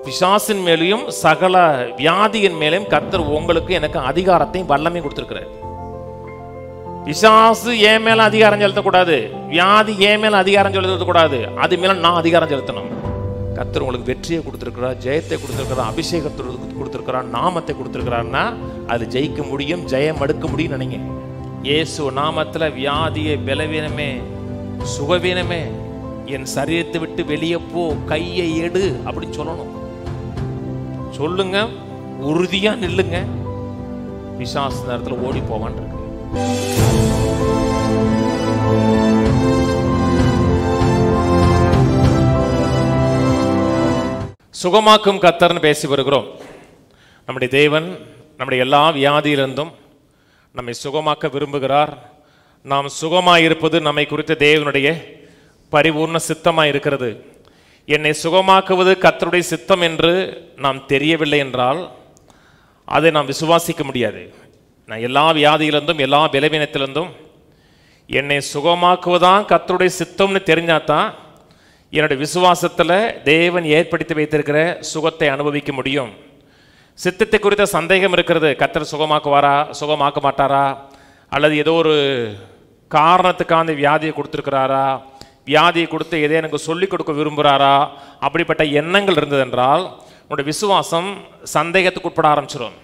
பிசாசின் மேலேயும் சகல வியாதியின் மேலேயும் கர்த்தர் உங்களுக்கு எனக்கு அதிகாரத்தையும் வல்லமையும் கொடுத்திருக்கிறார். பிசாசு என் மேல அதிகாரம் செலுத்தக்கூடாது, வியாதி என் மேல அதிகாரம் செலுத்தக்கூடாது, அது மேல நான் அதிகாரம் செலுத்தணும். கர்த்தர் உங்களுக்கு வெற்றியை கொடுத்திருக்கிறார், ஜெயத்தை கொடுத்திருக்கிறார், அபிஷேகத்தை கொடுத்திருக்கிறார், நாமத்தை கொடுத்திருக்கிறார்னா அது ஜெயிக்க முடியும், ஜெயம் எடுக்க முடியும் நினைங்க. இயேசு நாமத்துல வியாதியை, பலவீனமே, சுகவீனமே என் சரீரத்தை விட்டு வெளியே போ, கையை எடு அப்படின்னு சொல்லணும். சொல்லுங்க, உறுதியா நில்லுங்க, பிசாசு நேரத்தில் ஓடி போவான் இருக்கு. சுகமாக்கும் கர்த்தர்னு பேசி வருகிறோம். நம்முடைய தேவன் நம்முடைய எல்லா வியாதியிலிருந்தும் நம்மை சுகமாக்க விரும்புகிறார். நாம் சுகமாயிருப்பது நம்மை குறித்த தேவனுடைய பரிபூர்ண சித்தமாக இருக்கிறது. என்னை சுகமாக்குவது கர்த்தருடைய சித்தம் என்று நாம் தெரியவில்லை என்றால் அதை நாம் விசுவாசிக்க முடியாது. நான் எல்லா வியாதியிலிருந்தும் எல்லா பலவீனத்திலிருந்தும் என்னை சுகமாக்குவதான் கர்த்தருடைய சித்தம்னு தெரிஞ்சாதான் என்னுடைய விசுவாசத்தில் தேவன் ஏற்படுத்தி வைத்திருக்கிற சுகத்தை அனுபவிக்க முடியும். சித்தத்தை குறித்த சந்தேகம் இருக்கிறது. கர்த்தர் சுகமாக்குவாரா, சுகமாக்க மாட்டாரா, அல்லது ஏதோ ஒரு காரணத்துக்கான வியாதியை கொடுத்துருக்கிறாரா, வியாதியை கொடுத்து எதை எனக்கு சொல்லிக் கொடுக்க விரும்புகிறாரா, அப்படிப்பட்ட எண்ணங்கள் இருந்தது என்றால் உன்னுடைய விசுவாசம் சந்தேகத்துக்கு உட்பட ஆரம்பிச்சிடும்.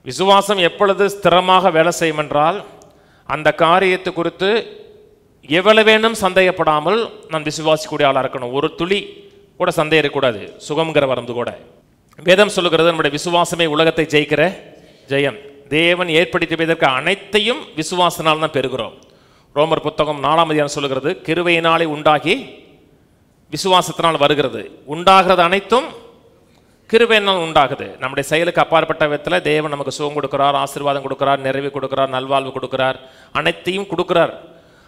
விசுவாசம் எப்பொழுது ஸ்திரமாக வேலை செய்யும் என்றால் அந்த காரியத்தை குறித்து எவ்வளவு வேணும் சந்தேகப்படாமல் நான் விசுவாசிக்கூடிய ஆளாக இருக்கணும். ஒரு துளி கூட சந்தேகம் இருக்கக்கூடாது. சுகம்ங்கிற வரம்பு கூட வேதம் சொல்லுகிறது, நம்முடைய விசுவாசமே உலகத்தை ஜெயிக்கிற ஜெயம். தேவன் ஏற்படுத்தி வைத்திருக்க அனைத்தையும் விசுவாசனால் தான் பெறுகிறோம். ரோமர் புத்தகம் 4ஆம் அதிகாரம் சொல்லுகிறது, கிருபையினாலே உண்டாகி விசுவாசத்தினால் வருகிறது. உண்டாகிறது அனைத்தும் கிருபையினால் உண்டாகுது. நம்முடைய செயலுக்கு அப்பாற்பட்ட விதத்தில் தேவன் நமக்கு சுகம் கொடுக்கிறார், ஆசீர்வாதம் கொடுக்கிறார், நிறைவு கொடுக்கிறார், நல்வாழ்வு கொடுக்கிறார், அனைத்தையும் கொடுக்கிறார்.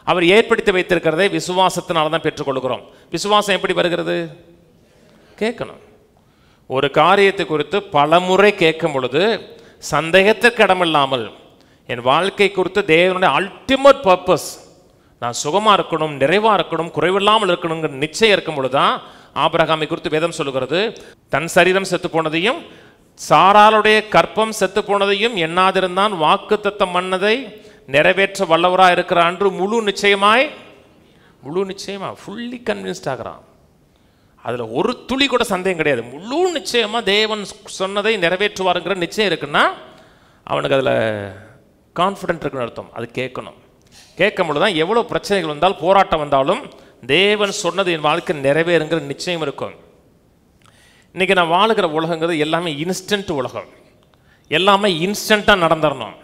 அவர் ஏற்படுத்தி வைத்திருக்கிறதை விசுவாசத்தினால தான் பெற்றுக்கொள்கிறோம். விசுவாசம் எப்படி வருகிறது? கேட்கணும். ஒரு காரியத்தை குறித்து பலமுறை கேட்கும் பொழுது சந்தேகத்திற்கு இடமில்லாமல் என் வாழ்க்கை குறித்து தேவனுடைய அல்டிமேட் பர்பஸ், நான் சுகமாக இருக்கணும், நிறைவாக இருக்கணும், குறைவில்லாமல் இருக்கணுங்கிற நிச்சயம் இருக்கும் பொழுது தான் ஆபிரகாமை குறித்து வேதம் சொல்லுகிறது, தன் சரீரம் செத்து போனதையும் சாராளுடைய கற்பம் செத்து போனதையும் எண்ணாதிருந்தான், வாக்குத்தத்தம் பண்ணதை நிறைவேற்ற வல்லவராக இருக்கிறான் என்று முழு நிச்சயமா ஃபுல்லி கன்வின்ஸ்ட் ஆகிறான். அதில் ஒரு துளி கூட சந்தேகம் கிடையாது. முழு நிச்சயமாக தேவன் சொன்னதை நிறைவேற்றுவாருங்கிற நிச்சயம் இருக்குன்னா அவனுக்கு அதில் கான்ஃபிடென்ட் இருக்குன்னு அர்த்தம். அது கேட்கணும். கேட்கும் பொழுது தான் எவ்வளோ பிரச்சனைகள் வந்தாலும் போராட்டம் வந்தாலும் தேவன் சொன்னது என் வாழ்க்கை நிறைவேறுங்கிற நிச்சயம் இருக்கும். இன்றைக்கி நான் வாழுகிற உலகங்கிறது எல்லாமே இன்ஸ்டன்ட் உலகம். எல்லாமே இன்ஸ்டண்ட்டாக நடந்துடணும்.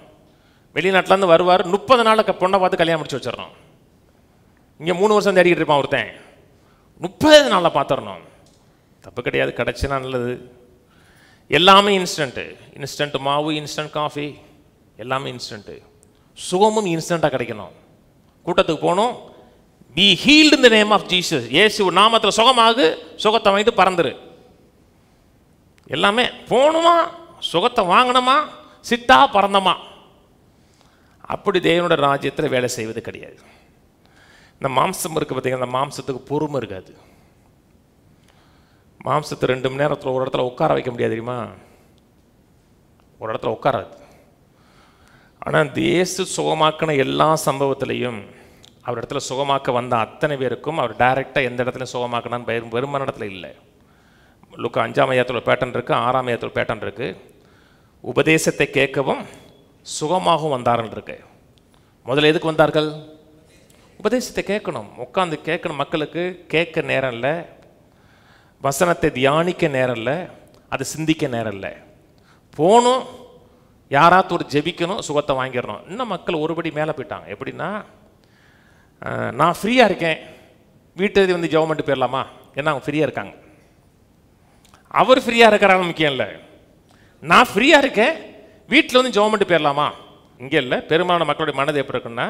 வெளிநாட்டிலேருந்து வருவார், 30 நாளுக்கு பொண்ணை பார்த்து கல்யாணம் முடிச்சு வச்சிடறோம். இங்கே 3 வருஷம் தேடிக்கிட்டு இருப்பான் ஒருத்தன், 30 நாளில் பார்த்துடணும். தப்பு கிடையாது, கிடச்சினா நல்லது. எல்லாமே இன்ஸ்டண்ட்டு. இன்ஸ்டன்ட் மாவு, இன்ஸ்டன்ட் காஃபி, எல்லாமே இன்ஸ்டண்ட்டு. சுகமும் இன்ஸ்டண்ட்டாக கிடைக்கணும். கூட்டத்துக்கு போகணும், be healed in the name of Jesus, இயேசு நாமத்தில் சுகமாகு, சுகத்தை வாங்கிட்டு பறந்துரு. எல்லாமே போகணுமா, சுகத்தை வாங்கணுமா, சித்தா பறந்தமா. அப்படி தேவனோட ராஜ்யத்தில் வேலை செய்வது கிடையாது. இந்த மாம்சம் இருக்குது பார்த்தீங்கன்னா, அந்த மாம்சத்துக்கு பொறுமை இருக்காது. மாம்சத்தை 2 மணி நேரத்தில் ஒரு இடத்துல உட்கார வைக்க முடியாது தெரியுமா? ஒரு இடத்துல உட்காராது. ஆனால் இயேசு சுகமாக்கின எல்லா சம்பவத்திலையும் அவர் இடத்துல சுகமாக்க வந்த அத்தனை பேருக்கும் அவர் டைரெக்டாக எந்த இடத்துலையும் சுகமாக்கினான்னு வெறுமான இடத்துல இல்லை. லுக்கா 5ஆம் அதிகாரத்தில் ஒரு பேட்டர்ன் இருக்குது, 6ஆம் அதிகாரத்தில் ஒரு பேட்டர்ன் இருக்குது. உபதேசத்தை கேட்கவும் சுகமாகவும் வந்தார்கள் இருக்கு. முதல்ல எதுக்கு வந்தார்கள்? உபதேசத்தை கேட்கணும், உட்காந்து கேட்கணும். மக்களுக்கு கேட்க நேரம் இல்லை, வசனத்தை தியானிக்க நேரம் இல்லை, அதை சிந்திக்க நேரம் இல்லை. போகணும், யாராவது ஒரு ஜெபிக்கணும், சுகத்தை வாங்கிடணும். இன்னும் மக்கள் ஒருபடி மேலே போயிட்டாங்க. எப்படின்னா, நான் ஃப்ரீயாக இருக்கேன், வீட்டு வந்து ஜெபம் பண்ணிட்டு போயிடலாமா, ஏன்னா அவங்க ஃப்ரீயாக இருக்காங்க. அவர் ஃப்ரீயாக இருக்கிறாங்க முக்கியம் இல்லை, நான் ஃப்ரீயாக இருக்கேன், வீட்டில் வந்து ஜெபம் பண்ணிட்டு போயிடலாமா. இங்கே இல்லை. பெரும்பாலான மக்களுடைய மனது எப்படி இருக்குன்னா,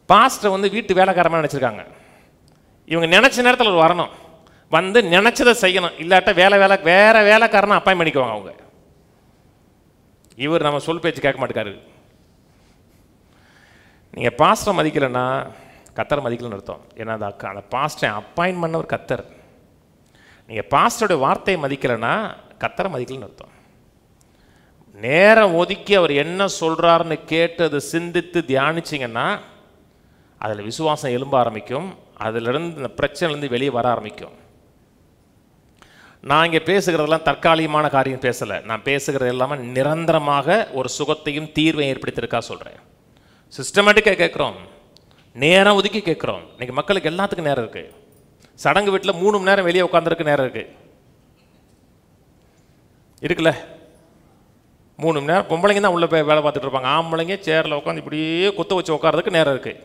பாஸ்டர் வந்து வீட்டு வேலைக்காரமாக நினச்சிருக்காங்க. இவங்க நினச்ச நேரத்தில் ஒரு வரணும், வந்து நினச்சதை செய்யணும், இல்லாட்ட வேறு வேலைக்காரனை அப்பாயின் பண்ணிக்குவாங்க அவங்க. இவர் நம்ம சொல் பேச்சு கேட்க மாட்டேக்காரு. நீங்கள் பாஸ்டரை மதிக்கலைன்னா கத்தரை மதிக்கலன்னு அர்த்தம். ஏன்னா அந்த பாஸ்டரை அப்பாயின் பண்ண ஒரு கத்தர். நீங்கள் பாஸ்டருடைய வார்த்தையை மதிக்கலைன்னா கர்த்தரை மதிக்கலன்னு அர்த்தம். நேரம் ஒதுக்கி அவர் என்ன சொல்கிறாருன்னு கேட்டு அதை சிந்தித்து தியானிச்சிங்கன்னா அதில் விசுவாசம் எழும்ப ஆரம்பிக்கும். அதிலிருந்து இந்த பிரச்சனைலேருந்து வெளியே வர ஆரம்பிக்கும். நான் இங்கே பேசுகிறதெல்லாம் தற்காலிகமான காரியம் பேசலை. நான் பேசுகிறது எல்லாமே நிரந்தரமாக ஒரு சுகத்தையும் தீர்வையும் ஏற்படுத்தியிருக்கா சொல்கிறேன். சிஸ்டமேட்டிக்காக கேட்குறோம், நேரம் ஒதுக்கி கேட்குறோம். இன்றைக்கி மக்களுக்கு எல்லாத்துக்கும் நேரம் இருக்குது. சடங்கு வீட்டில் 3 மணி நேரம் வெளியே உட்காந்துருக்கு நேரம் இருக்குது இருக்குல்ல. 3 மணி நேரம் பொம்பளைங்க தான் உள்ளே போய் வேலை பார்த்துட்டு இருப்பாங்க. ஆம்பளைங்க சேரில் உட்காந்து இப்படியே குத்த வச்சு உட்காரதுக்கு நேரம் இருக்குது.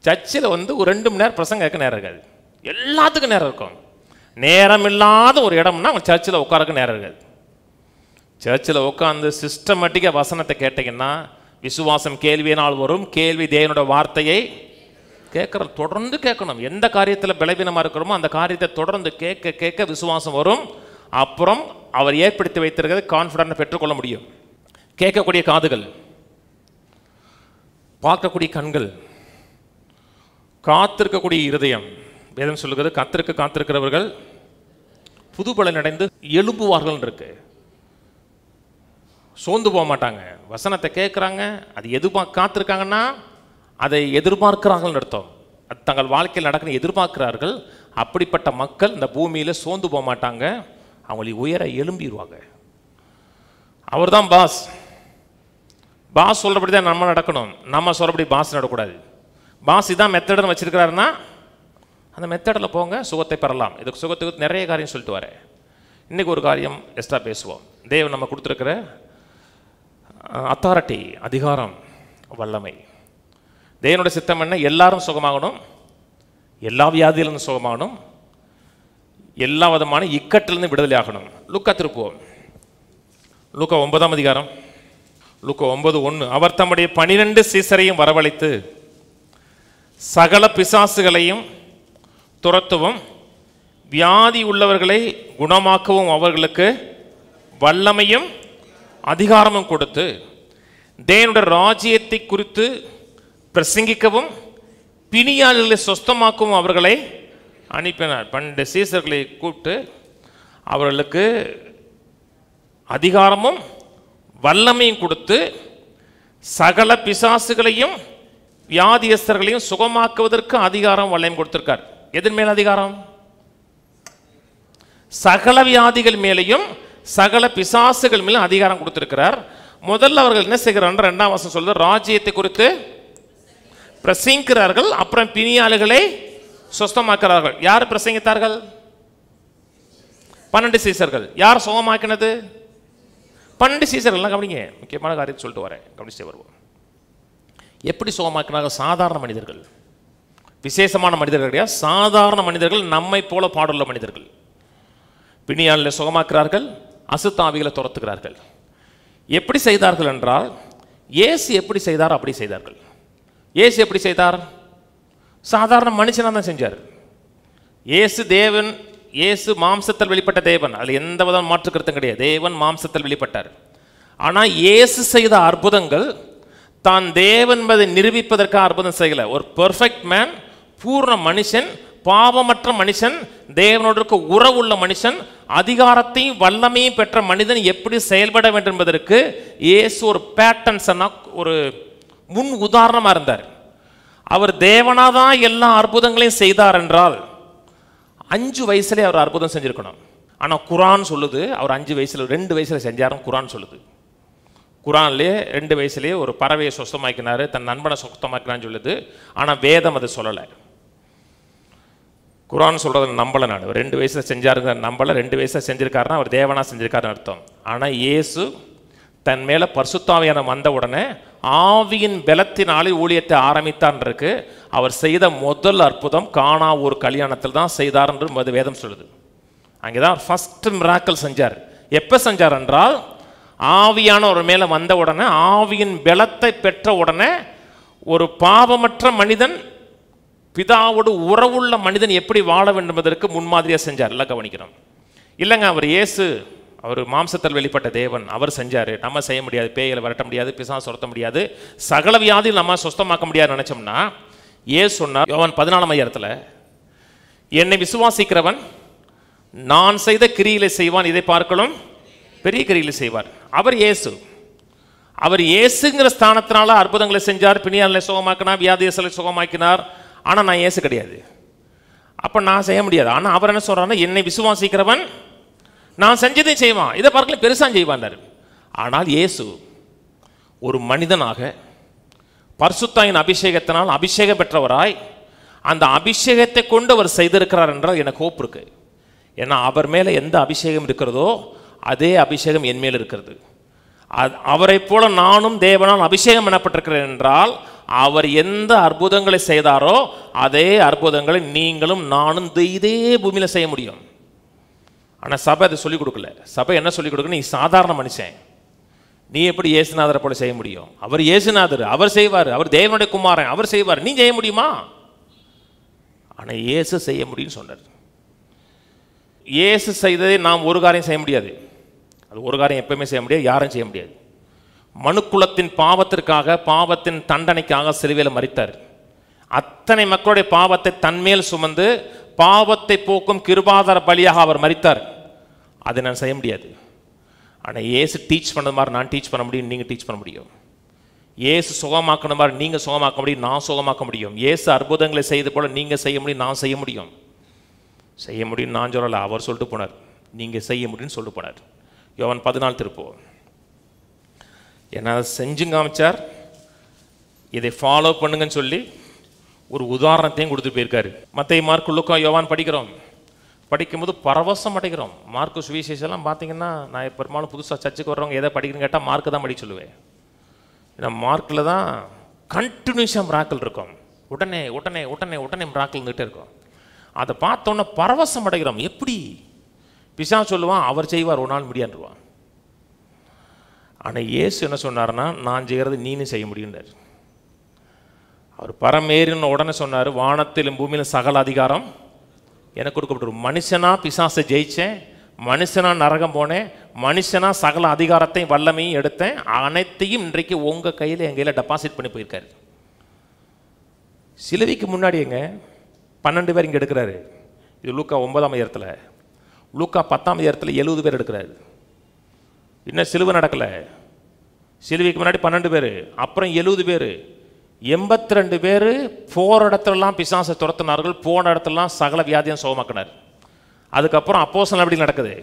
சர்ச்சில் ஒரு 2 மணி நேரம் பிரசங்க கேட்க நேரம் இருக்காது. எல்லாத்துக்கும் நேரம் இருக்கும். நேரம் இல்லாத ஒரு இடம்னா அவங்க சர்ச்சில் உட்காரக்கு நேரம் இருக்காது. சர்ச்சில் உட்காந்து சிஸ்டமேட்டிக்காக வசனத்தை கேட்டிங்கன்னா விசுவாசம் கேள்வியினால் வரும். கேள்வி தேவனோட வார்த்தையை கேட்குறோம், தொடர்ந்து கேட்கணும். எந்த காரியத்தில் பலவீனமாக இருக்கிறோமோ அந்த காரியத்தை தொடர்ந்து கேட்க கேட்க விசுவாசம் வரும். அப்புறம் அவர் ஏற்படுத்தி வைத்திருக்கிறது கான்ஃபிடன்ட் பெற்றுக்கொள்ள முடியும். கேட்கக்கூடிய காதுகள், பார்க்கக்கூடிய கண்கள், காத்திருக்கக்கூடிய இருதயம். வேதம் சொல்லுகிறது காத்திருக்கிறவர்கள் புதுபலன் அடைந்து எழும்புவார்கள் இருக்கு. சோர்ந்து போக மாட்டாங்க. வசனத்தை கேட்குறாங்க, அது காத்திருக்காங்கன்னா அதை எதிர்பார்க்கிறார்கள் அர்த்தம். அது தங்கள் வாழ்க்கையில் நடக்கணும் எதிர்பார்க்கிறார்கள். அப்படிப்பட்ட மக்கள் இந்த பூமியில் சோர்ந்து போக மாட்டாங்க. அவங்களை உயர எழும்பிடுவாங்க. அவர் தான் பாஸ். பாஸ் சொல்கிறபடி தான் நம்ம நடக்கணும். நம்ம சொல்கிறபடி பாஸ் நடக்கூடாது. பாஸ் இதான் மெத்தடுன்னு வச்சிருக்கிறாருன்னா அந்த மெத்தடில் போங்க, சுகத்தை பெறலாம். இதுக்கு சுகத்துக்கு நிறைய காரியம் சொல்லிட்டு வரேன். இன்றைக்கி ஒரு காரியம் எக்ஸ்ட்ரா பேசுவோம். தேவன் நம்ம கொடுத்துருக்கிற அத்தாரிட்டி, அதிகாரம், வல்லமை. தேவனோட சித்தம் என்ன? எல்லாரும் சுகமாகணும், எல்லா வியாதியிலிருந்து சுகமாகணும், எல்லா விதமான இக்கட்டிலிருந்து விடுதலை ஆகணும். லூக்கா திருப்புவோம். லூக்கா 9ஆம் அதிகாரம், லூக்கா 9:1. அவர் தம்முடைய 12 சீசரையும் வரவழைத்து சகல பிசாசுகளையும் துரத்தவும் வியாதி உள்ளவர்களை குணமாக்கவும் அவர்களுக்கு வல்லமையும் அதிகாரமும் கொடுத்து தேவனுடைய ராஜ்யத்தை குறித்து பிரசங்கிக்கவும் பிணியாளர்களை சொஸ்தமாக்கவும் அவர்களை அனுப்பினார். 12 சீசர்களை கூப்பிட்டு அவர்களுக்கு அதிகாரமும் வல்லமையும் கொடுத்து சகல பிசாசுகளையும் வியாதியஸ்தர்களையும் சுகமாக்குவதற்கு அதிகாரம் வல்லமையும் கொடுத்திருக்கார். எதன் மேல் அதிகாரம்? சகல வியாதிகள் மேலையும் சகல பிசாசுகள் மேலும் அதிகாரம் கொடுத்திருக்கிறார். முதல்ல அவர்கள் என்ன செய்கிறார்? 2ஆம் வசனம் சொல்லுது, ராஜ்யத்தை குறித்து பிரசங்கிக்கிறார்கள். அப்புறம் பிணியாளிகளை சுஸ்தமாக்கிறார்கள். யார் பிரசங்கித்தார்கள்? 12 சீசர்கள். யார் சுகமாக்கினது? 12 சீசர்கள். கவனிங்க, முக்கியமான காரியத்தை சொல்லிட்டு வரேன், கவனிச்சே வருவோம். எப்படி சுகமாக்கினாங்க? சாதாரண மனிதர்கள், விசேஷமான மனிதர்கள் கிடையாது. சாதாரண மனிதர்கள், நம்மை போல பாடுள்ள மனிதர்கள். பிணியாளிகளை சுகமாக்குறார்கள், அசுத்தாவிகளை துரத்துகிறார்கள். எப்படி செய்தார்கள் என்றால், இயேசு எப்படி செய்தார் அப்படி செய்தார்கள். இயேசு எப்படி செய்தார்? சாதாரண மனுஷனாக தான் செஞ்சார். இயேசு தேவன், இயேசு மாம்சத்தில் வெளிப்பட்ட தேவன், அதில் எந்த விதமான மாற்று கருத்தும் கிடையாது. தேவன் மாம்சத்தில் வெளிப்பட்டார். ஆனால் இயேசு செய்த அற்புதங்கள் தான் தேவன் என்பதை நிரூபிப்பதற்காக அற்புதம் செய்யல. ஒரு பெர்ஃபெக்ட் மேன், பூர்ண மனுஷன், பாவமற்ற மனுஷன், தேவனோடு இருக்க உறவுள்ள மனுஷன், அதிகாரத்தையும் வல்லமையும் பெற்ற மனிதன் எப்படி செயல்பட வேண்டும் என்பதற்கு இயேசு ஒரு பேட்டர்ன்ஸா, ஒரு முன் உதாரணமாக இருந்தார். அவர் தேவனாதான் எல்லா அற்புதங்களையும் செய்தார் என்றால் 5 வயசுலேயே அவர் அற்புதம் செஞ்சிருக்கணும். ஆனால் குரான் சொல்லுது அவர் 5 வயசுல 2 வயசுல செஞ்சாருன்னு குரான் சொல்லுது. குரான்லேயே 2 வயசுலேயே ஒரு பறவையை சுத்தமாக்கினார், தன் நண்பனை சுத்தமாக்கினான்னு சொல்லுது. ஆனால் வேதம் அதை சொல்லலை. குரான் சொல்கிறத நம்பலை. நான் 2 வயசில் செஞ்சாருங்க நம்பலை. 2 வயசில் செஞ்சிருக்காருன்னா அவர் தேவனா செஞ்சிருக்காருன்னு அர்த்தம். ஆனால் இயேசு தன் மேலே பரிசுத்தாவியான வந்த உடனே ஆவியின் பலத்தினாலே ஊழியத்தை ஆரம்பித்தான் இருக்கு. அவர் செய்த முதல் அற்புதம் கானா ஒரு கல்யாணத்தில் தான் செய்தார் என்று வேதம் சொல்லுது. அங்கே தான் ஃபர்ஸ்ட் மிராக்கிள் செஞ்சார். எப்போ செஞ்சார் என்றால், ஆவியான ஒரு மேலே வந்த உடனே, ஆவியின் பலத்தை பெற்ற உடனே, ஒரு பாவமற்ற மனிதன், பிதாவோடு உறவுள்ள மனிதன் எப்படி வாழ வேண்டும் என்பதற்கு முன்மாதிரியாக செஞ்சார். எல்லாம் கவனிக்கணும். இல்லைங்க, அவர் இயேசு, அவர் மாம்சத்தில் வெளிப்பட்ட தேவன், அவர் செஞ்சார், நம்ம செய்ய முடியாது. பேய்களை விரட்ட முடியாது, பிசாசு துரத்த முடியாது, சகல வியாதியில் நம்ம சுத்தமாக்க முடியாது நினச்சோம்னா, இயேசு சொன்னார் யோவான் 14ஆம் அதிகாரத்தில், என்னை விசுவாசிக்கிறவன் நான் செய்த கிரிகளை செய்வான், இதை பார்க்கலாம் பெரிய கிரிகளை செய்வார். அவர் இயேசு. அவர் இயேசுங்கிற ஸ்தானத்தினால அற்புதங்களை செஞ்சார், பிணியாளனை சுகமாக்கினார், வியாதியஸ்தலை சுகமாக்கினார். ஆனால் நான் இயேசு கிடையாது, அப்போ நான் செய்ய முடியாது. ஆனால் அவர் என்ன சொல்றாருன்னா, என்னை விசுவாசிக்கிறவன் நான் செஞ்சதை செய்வான், இதை பார்க்கல பெருசாக செய்வான். ஆனால் இயேசு ஒரு மனிதனாக பரிசுத்தாயின் அபிஷேகத்தினால் அபிஷேகம் பெற்றவராய் அந்த அபிஷேகத்தை கொண்டு அவர் செய்திருக்கிறார் என்றால் எனக்கு ஹோப் இருக்கு. ஏன்னா அவர் மேலே எந்த அபிஷேகம் இருக்கிறதோ அதே அபிஷேகம் என் மேல் இருக்கிறது. அவரை போல நானும் தேவனால் அபிஷேகம் எனப்பட்டிருக்கிறேன் என்றால் அவர் எந்த அற்புதங்களை செய்தாரோ அதே அற்புதங்களை நீங்களும் நானும் இதே பூமியில் செய்ய முடியும். ஆனால் சபை அதை சொல்லிக் கொடுக்கல. சபை என்ன சொல்லிக் கொடுக்கணும், நீ சாதாரண மனுஷன், நீ எப்படி இயேசுநாதரை போல செய்ய முடியும்? அவர் இயேசுநாதர், அவர் செய்வார், அவர் தேவனுடைய குமாரன், அவர் செய்வார், நீ செய்ய முடியுமா? ஆனால் இயேசு செய்ய முடியும்னு சொன்னார். இயேசு செய்ததை நாம் ஒரு காரியம் செய்ய முடியாது. அது ஒரு காரியம் எப்பவுமே செய்ய முடியாது, யாரும் செய்ய முடியாது. மனுக்குலத்தின் பாவத்திற்காக, பாவத்தின் தண்டனைக்காக சிலுவையில் மரித்தார். அத்தனை மக்களுடைய பாவத்தை தன்மேல் சுமந்து பாவத்தை போக்கும் கிருபாதார பலியாக அவர் மரித்தார். அதை நான் செய்ய முடியாது. ஆனால் இயேசு டீச் பண்ணது மாதிரி நான் டீச் பண்ண முடியும், நீங்கள் டீச் பண்ண முடியும். இயேசு சுகமாக்கணும் மாதிரி நீங்கள் சுகமாக்க முடியும், நான் சுகமாக்க முடியும். இயேசு அற்புதங்களை செய்து போல நீங்கள் செய்ய முடியும், நான் செய்ய முடியும். செய்ய முடியும் நான் சொல்லலை, அவர் சொல்லிட்டு போனார். நீங்கள் செய்ய முடியும்னு சொல்லிட்டு போனார். யோவான் 14 திருப்போம். ஏன்னா செஞ்சு காமிச்சார், இதை ஃபாலோ பண்ணுங்கன்னு சொல்லி ஒரு உதாரணத்தையும் கொடுத்து போயிருக்காரு. மத்தேயு, மார்க்கு, லூக்கா, யோவான் படிக்கிறோம். படிக்கும்போது பரவசம் அடைகிறோம். மார்க்கு சுவிசேஷம்லாம் பார்த்தீங்கன்னா, நான் பெரும்பாலும் புதுசாக சர்ச்சுக்கு வர்றவங்க எதை படிக்கிறேன்னு கேட்டால் மார்க்கு தான் படிக்க சொல்லுவேன். ஏன்னா மார்க்கில் தான் கண்டினியூஸாக மிராக்கிள் இருக்கும். உடனே உடனே உடனே உடனே மிராக்கிள் இருந்துகிட்டே இருக்கும். அதை பார்த்தோன்னே பரவசம் அடைகிறோம். எப்படி பிசாசு சொல்லுவான், அவர் செய்வார், ஒரு நாள் முடியான்ருவான். ஆனால் இயேசு என்ன சொன்னார்னா, நான் செய்கிறது நீனும் செய்ய முடியுன்றார். அவர் பரமேறின உடனே சொன்னார், வானத்திலும் பூமியிலும் சகல அதிகாரம் எனக்கு கொடுக்கப்பட்டு. மனுஷனா பிசாசை ஜெயிச்சேன், மனுஷனா நரகம் போனேன், மனுஷனா சகல அதிகாரத்தையும் வல்லமையும் எடுத்தேன், அனைத்தையும் இன்றைக்கு உங்கள் கையில் என் கையில் டெபாசிட் பண்ணி போயிருக்காரு. சிலுவைக்கு முன்னாடி எங்க 12 பேர் இங்கே எடுக்கிறாரு. இது லூக்கா 9ஆம் அதிகாரத்தில். லூக்கா 10ஆம் அதிகாரத்தில் 70 பேர் எடுக்கிறாரு. இன்னும் சிலுவை நடக்கலை. சிலுவைக்கு முன்னாடி 12 பேர், அப்புறம் 70 பேர், 82 பேர் போகிற இடத்துலலாம் பிசாசை துரத்தினார்கள், போன இடத்துலலாம் சகல வியாதியும் சுகமாக்கினார். அதுக்கப்புறம் அப்போஸ்தலர் நடவடிக்கை நடக்குது.